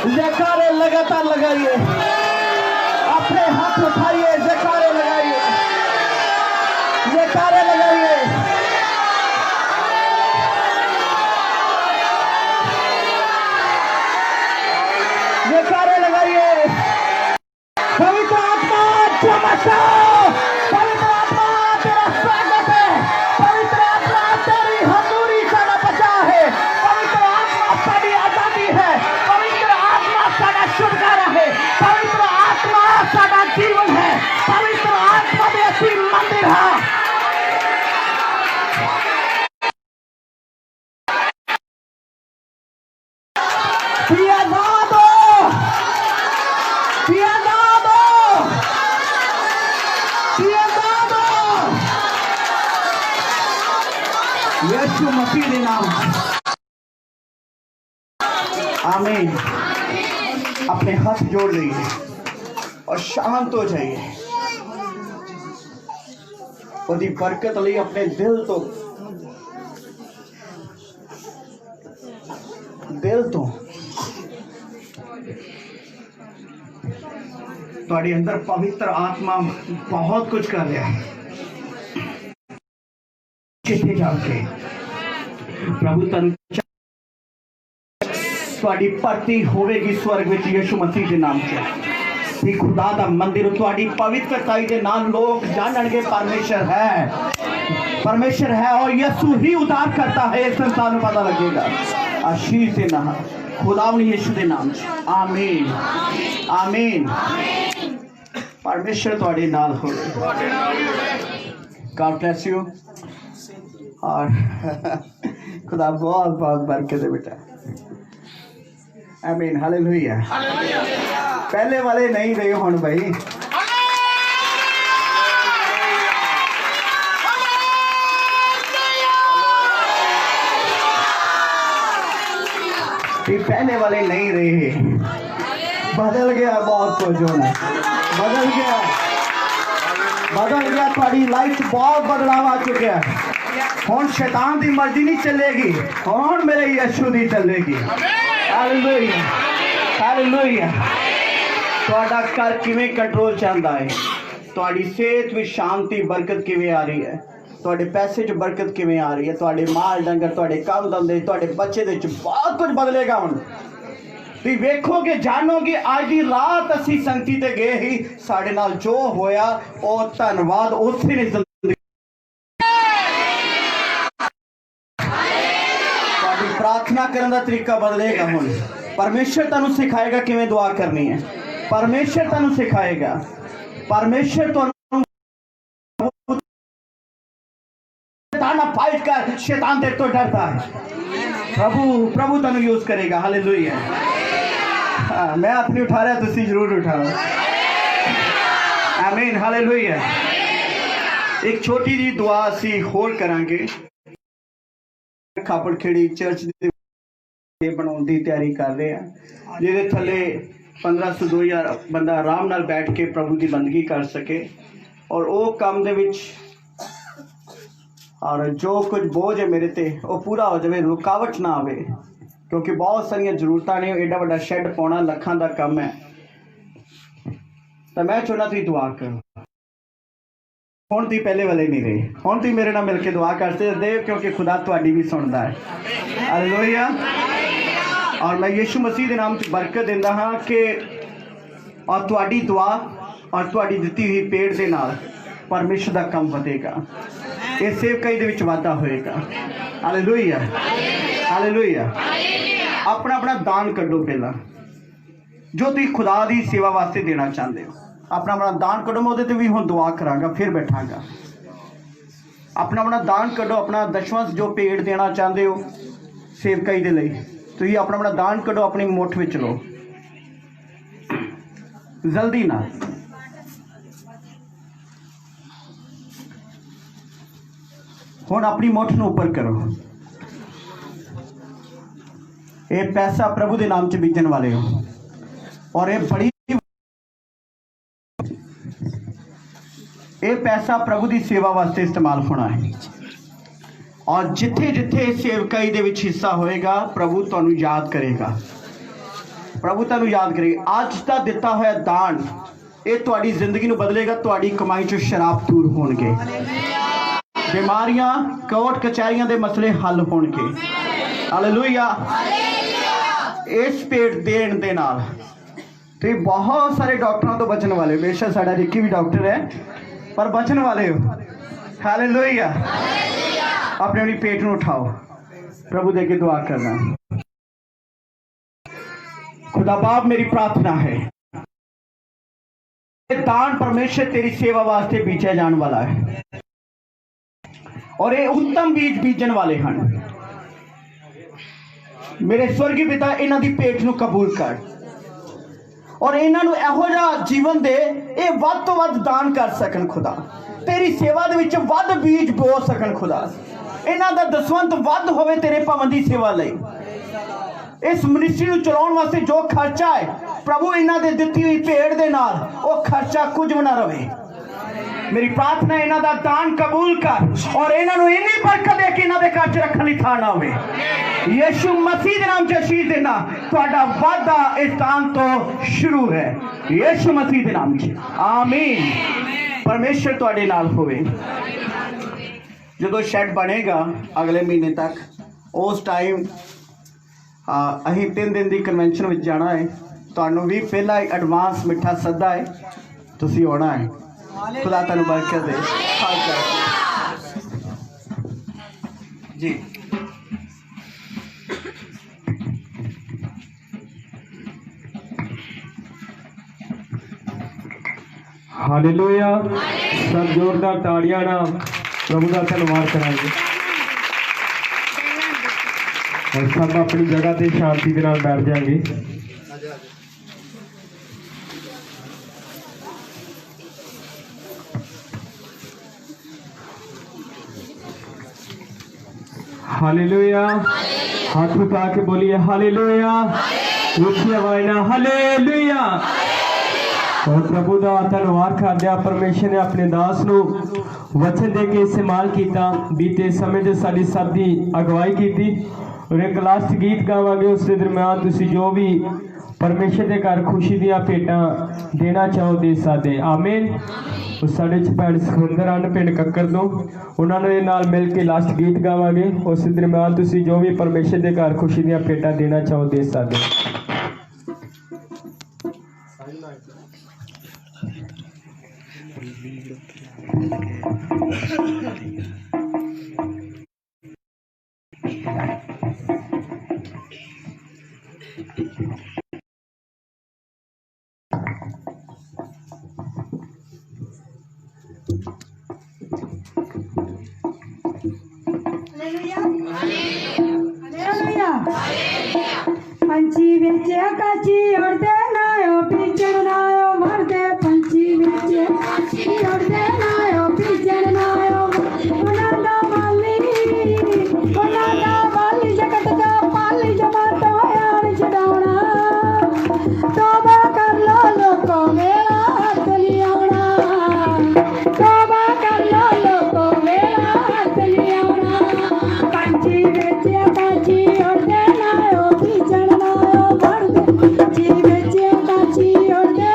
जयकारे लगातार लगाइए, अपने हाथ उठाइए, जयकारे लगाइए, जयकारे लगाइए। जयकारे लगाइए। पवित्र आत्मा चमकाओ, पवित्र आत्मा तेरा स्वागत है, पवित्र आत्मा तेरी हजूरी साडा बचा है, पवित्र आत्मा साडी आजादी है, पवित्र आत्मा साडा छुटकारा है, पवित्र आत्मा साडा जीवन है, पवित्र आत्मा दे असी मंदिर है। यीशु मसीह के नाम, आमीन। अपने हाथ जोड़ लीजिए और शांत हो जाइए। ओदी बरकत लिए अपने दिल तो ਤੁਹਾਡੇ अंदर पवित्र आत्मा बहुत कुछ कर रहा है। कितने जाके प्रभु तन ਤੁਹਾਡੀ ਭਰਤੀ ਹੋਵੇਗੀ ਸਵਰਗ ਵਿੱਚ ਯਿਸੂ ਮਸੀਹ ਦੇ ਨਾਮ 'ਚ ਕਿ ਖੁਦਾ ਦਾ ਮੰਦਿਰ ਤੁਹਾਡੀ ਪਵਿੱਤਰਤਾਈ ਦੇ ਨਾਲ ਲੋਕ ਜਾਣਨਗੇ परमेश्वर है और यीशु ही उद्धार करता है। इस संसार में पता लगेगा। आशीष देना खुदावन यीशु के नाम आमीन आमीन। परमेश्वर तुहाडे नाल होवे। गॉड ब्लेस यू और खुदा बहुत बहुत बरकत दे बेटा। आमीन हालेलुया। पहले वाले नहीं रहे हुण भाई पहले वाले नहीं रहे। बदल गया बहुत कुछ होना बदल गया थोड़ी लाइफ बहुत बदलाव आ चुका है। हुण शैतान की मर्जी नहीं चलेगी हुण मेरे यीशु की चलेगी। Hallelujah hallelujah. तुहाडा घर किवें कंट्रोल चाहता है तुहाडी सेहत में शांति बरकत किवें आ रही है तुहाडे पैसे च बरकत किवें आ रही है तुहाडे माल डंगर तुहाडे काम धंधे तुहाडे बच्चे दे च बहुत कुछ बदलेगा। हुण तुसीं वेखोगे जानोगे अज दी रात असीं संगती ते गए ही साडे नाल जो होया ओ धन्नवाद उसे ने जिंदगी तुहाडी प्रार्थना करने दा तरीका बदलेगा। हुण परमेश्वर तुहानूं सिखाएगा किवें दुआ करनी है। परमेश्वर तुहानूं सिखाएगा। परमेश्वर तुहानूं फाइट कर शैतान तेरे तो डरता है। प्रभु तेन यूज करेगा। हालेलुया। मैं हाथ नहीं उठा रहा तुसी जरूर उठाओ। आमीन हालेलुया। एक छोटी जी दुआ असी होर करांगे। खापड़ खेड़ी चर्च बनाने की तैयारी कर रहे हैं जिहदे थले 1500 2000 बंदा आराम नाल बैठ के प्रभु की बंदगी कर सके और वो काम दे विच और जो कुछ बोझ है मेरे ते वो पूरा हो जाए रुकावट ना आवे क्योंकि बहुत सारिया जरूरत ने एडा बड़ा शैड पाना लखां का काम है। तो मैं चाहना तुम दुआ करो। हुण तुसीं पहले वाले नहीं रहे हुण तुसीं मेरे नाल मिल के दुआ कर सकदे क्योंकि खुदा तुहाडी भी सुनदा है। हालेलुया। और मैं यीशु मसीह के नाम से बरकत देंदा हाँ कि और तुहाडी दुआ और तुहाडी दित्ती हुई पेड़ दे नाल परमेश्वर का काम वधेगा। इस सेवकाई दे विच वाधा होएगा। Hallelujah hallelujah. अपना अपना दान कड्डो पहला जो तुसीं खुदा की सेवा वास्ते देना चाहते हो। अपना अपना दान कड्डो। मैं उहदे ते भी हुण दुआ करांगा फिर बैठांगा। अपना अपना दान कड्डो। अपना दशवां जो पेड़ देना चाहते हो सेवकाई दे लई तुसीं अपना अपना दान कड्डो। अपनी मुठ विच लो जल्दी ना। हुण अपनी मुठ नूं उपर करो। ये पैसा प्रभु के नाम च बीजन वाले हो और ये बड़ी ये पैसा प्रभु की सेवा वास्ते इस्तेमाल होना है। और जिथे जिथे सेवकाई दे विच हिस्सा होएगा प्रभु तुहानूं याद करेगा। प्रभु तुहानूं याद करेगा। अज दा दिता होया दान ये तुहाडी जिंदगी नूं बदलेगा। तुहाडी कमाई चों शराब दूर होणगे। बीमारियां कोर्ट कचहरियां दे मसले हल होणगे। हालेलुया। इस पेट देण दे नाल ते बहुत सारे डॉक्टरों तो बचने वाले। बेशक साडा रिक्की भी डॉक्टर है पर बचने वाले हो। हालेलुया। अपने अपनी पेट नूं उठाओ प्रभु दे के दुआ करना। खुदा बाप मेरी प्रार्थना है दान परमेश्वर तेरी सेवा वास्ते बीजा जाने वाला है और ये उत्तम बीज बीजन वाले हैं। मेरे स्वर्गीय पिता इन्हां दी पेट नूं कबूल कर और इन्हां नूं इहो जिहा जीवन दे ये वध तो वध दान कर सकन। खुदा तेरी सेवा दे विच वध बीज बो सकन। खुदा इन्हां दा दसवंत वध होवे तेरे भवन दी सेवा लई। इस मिनिस्ट्री नूं चलाउण वास्ते जो खर्चा है प्रभु इन्हां दे दित्ती हुई भेड़ दे नाल वो खर्चा कुछ भी ना रहे। मेरी प्रार्थना इन्हां दा दान कबूल कर और इन्हां नूं इन्नी बरकत दे के इन्हां दे घर च रखण लई थां ना होवे। यीशु मसीह दे नाम च आशीष देना। तुहाडा वादा इस स्थान तो शुरू है यीशु मसीह दे नाम च आमीन। परमेश्वर तुहाडे नाल होवे। जदों शैड बनेगा अगले महीने तक उस टाइम ਅਸੀਂ 3 दिन की कन्वेंशन में जाना है। ਤੁਹਾਨੂੰ ਵੀ ਪਹਿਲਾਂ ਹੀ ਐਡਵਾਂਸ ਮਿੱਠਾ ਸੱਦਾ ਹੈ, ਤੁਸੀਂ ਆਉਣਾ ਹੈ। खुदा ਤੁਹਾਨੂੰ ਬਰਕਤ ਦੇ। जी हालेलुया। सब जोरदार ताड़ियां नाल प्रभु का धन्यवाद करांगे और सब अपनी जगह ते शांति के नाल बैठ जाएंगे। हालेलुया। हाथ उठा के बोलिए हालेलुया। ऊंची आवाज ना हालेलुया। और प्रभु का धन्यवाद करदे परमेश्वर ने अपने दास नूं वचन दे के इस्तेमाल किया। बीते समय से साडी सब की अगवाई की और एक लास्ट गीत गावांगे। उस दरम्यान तुसीं जो भी परमेश्वर के घर खुशी दियां भेटां देना चाहो दे सकदे। आमीन। उस साढ़े भैन सुखविंदर ਹਨ पिंड कक्कर तो उन्होंने नाल मिल के लास्ट गीत गावांगे। उस दरम्यान तुसीं जो भी परमेश्वर के घर खुशी दियां भेटां देना चाहो दे सकदे। पंछी बेचे काची उड़दे नायो पिचड़ नायो मरदे। पंछी बेचे काची उड़दे नायो पिचड़ नायो उनादा वाली जगत दा पाली जमातो यार छडाउणा। तौबा कर लो लोको मेरा हाथ लियाउणा। तौबा कर लो लोको मेरा हाथ लियाउणा। पंछी बेचे काची उड़दे नायो पिचड़ नायो मरदे। पंछी बेचे काची उड़दे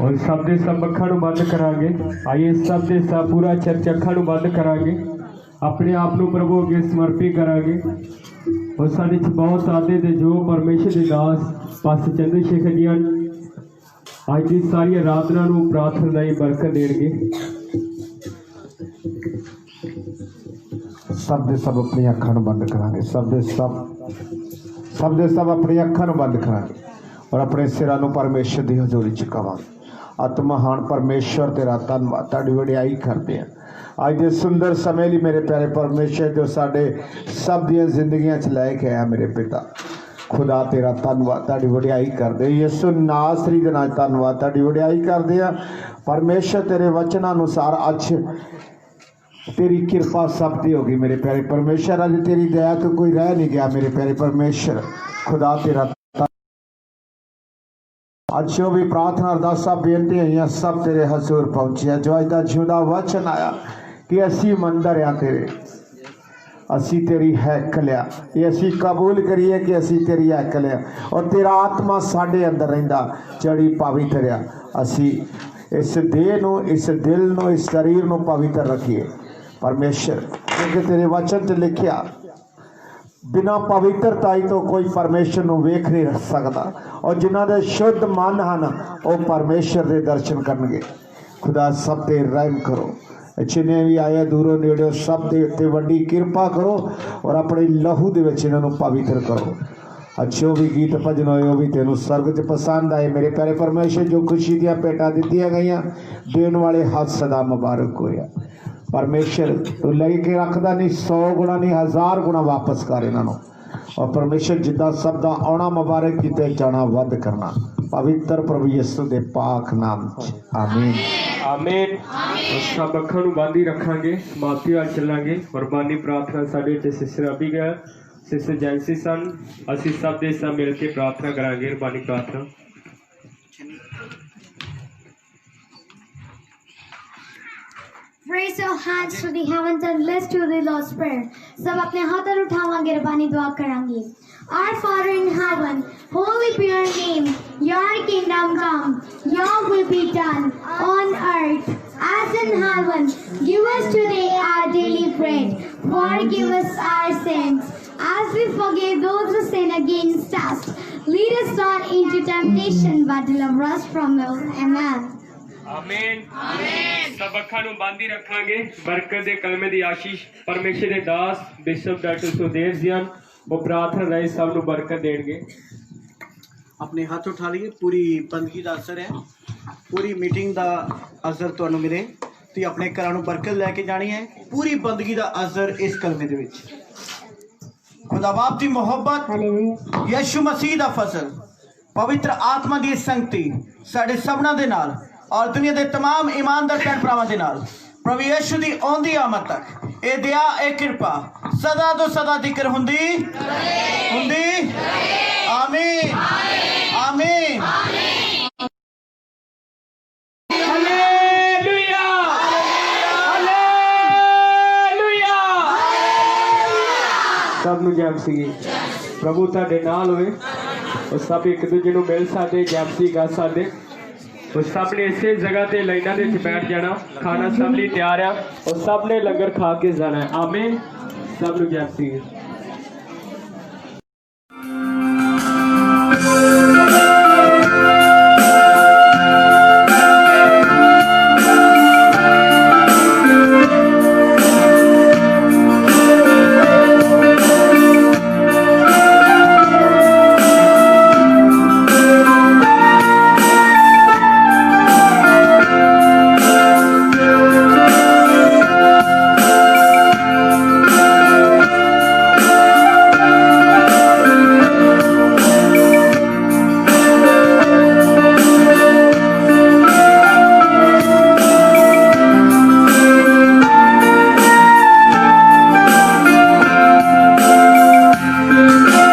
और सब दे सब अखां नूं बंद करांगे। आइए सब दे सब पूरा चर्च अखां नूं बंद करांगे, अपने आप नूं प्रभु अगे समर्पित करांगे। और साडे च बहुत आदे दे जो परमेश्वर दे दास पास्टर चंद्रशेखर जी हन, अज की सारी आराधना नूं प्रार्थना दी बरकत देणगे। सब दे सब अपनी अखां नूं बंद करांगे, सब दे सब अपनी अखां नूं बंद करांगे और अपने सिरां नूं परमेश्वर दी हजूरी चुकावांगे। अत महान परमेश्वर तेरा धन्नवाद, तुहाडी वडियाई करदे हैं अज दे सुंदर समय लई मेरे प्यारे परमेश्वर जो साडे सब दियां जिंदगियां च लै के आया। मेरे पिता खुदा तेरा धन्नवाद, तुहाडी वडियाई करदे यीशु नासरी दे नाम धन्नवाद, तुहाडी वडियाई करदे आ परमेश्वर। तेरे वचन अनुसार अज तेरी कृपा सब दी होगी मेरे प्यारे परमेश्वर। अज तेरी दया तो कोई रह नहीं गया मेरे प्यारे परमेश्वर। खुदा तेरा अज जो भी प्रार्थना अरदासा बेनती हुई सब तेरे हजूर पहुंची। जो अज का जिंदा वचन आया कि असी मंदिर आ तेरे, असी तेरी हैकल आ, ये असी कबूल करिए कि असी तेरी हैकल आ और तेरा आत्मा साडे अंदर रहिंदा जड़ी पवित्र आ। असी इस देह नूं, इस दिल नूं, इस शरीर नूं पवित्र रखिए परमेश्वर, क्योंकि तेरे वचन च लिखिया बिना पवित्रता ही तो कोई परमेश्वर नूं वेख नहीं रख सकता और जिन्हां दे शुद्ध मन हन वो परमेश्वर दे दर्शन करनगे। खुदा सब ते रहम करो, जिन्हें भी आए दूरों नेड़े सब दे उत्ते वड्डी कृपा करो और अपने लहू दे विच इन्हां नूं पवित्र करो। अच्छो भी गीत भजन होए वो भी तेनों स्वर्ग च पसंद आए मेरे प्यारे परमेश्वर। जो खुशी दियां भेटां दित्तियां गईयां देण वाले हाथ सदा मुबारक होया परमेश्वर। तू लेके रखदा नहीं 100 गुणा नहीं 1000 गुणा वापस कर इन्हां नूं और परमेश्वर जिद्दां सब दा आउणा मुबारक कीते जाना वध करना पवित्र प्रभु यीशु दे पाक नाम च आमीन आमीन। सब अखां नूं बंद ही रखांगे, समाप्ति वाल चलांगे। कुर्बानी प्रार्थना साडे ते सिस्टर अबीगैल, सिस्टर जैंसी सन, असी सब दे सब मिल के प्रार्थना करांगे। कुर्बानी प्रार्थना। Raise your hands to the heavens and let's do the Lord's Prayer. सब अपने हाथ उठावांगे, रबानी दुआ करांगे। Our Father in heaven, holy be your name. Your kingdom come. Your will be done on earth as in heaven. Give us today our daily bread. Forgive us our sins as we forgive those who sin against us. Lead us not into temptation, but deliver us from evil. Amen. आमीन आमीन। सब अखां नूं बंद ही रखांगे। बरकत दे कलमे दी आशीष परमेश्वर दे दास bishop doctor Sudev जी हन, वो प्रार्थना राही सब नूं बरकत देणगे। अपने हाथ उठा लिए। पूरी बंदगी का असर है, पूरी मीटिंग का असर तुहानूं मिले तो अपने घरां नूं बरकत लैके जानी है। पूरी बंदगी का असर इस कलमे दे विच खुदा बाप की मोहब्बत, यीशु मसीह का फजल, पवित्र आत्मा की संगति साडे सबना दे नाल और दुनिया के तमाम ईमानदार भैन भरावां दे नाल प्रभु यीशु की आउंदी आमद तक ए दया ए कृपा सदा तो सदा जिक्र हुंदी आमीन आमीन। Hallelujah hallelujah. सब नूं जय मसीह। प्रभु तुहाडे नाल होवे और सब एक दूजे नूं मिल सकदे, जय मसीह गा सकदे। और सब ने इसे जगह ते लाइना दे बैठ जाना। खाना सब लिए तैयार है और सब ने लंगर खा के जाना है। आमीन। सब नूं जय मसीह।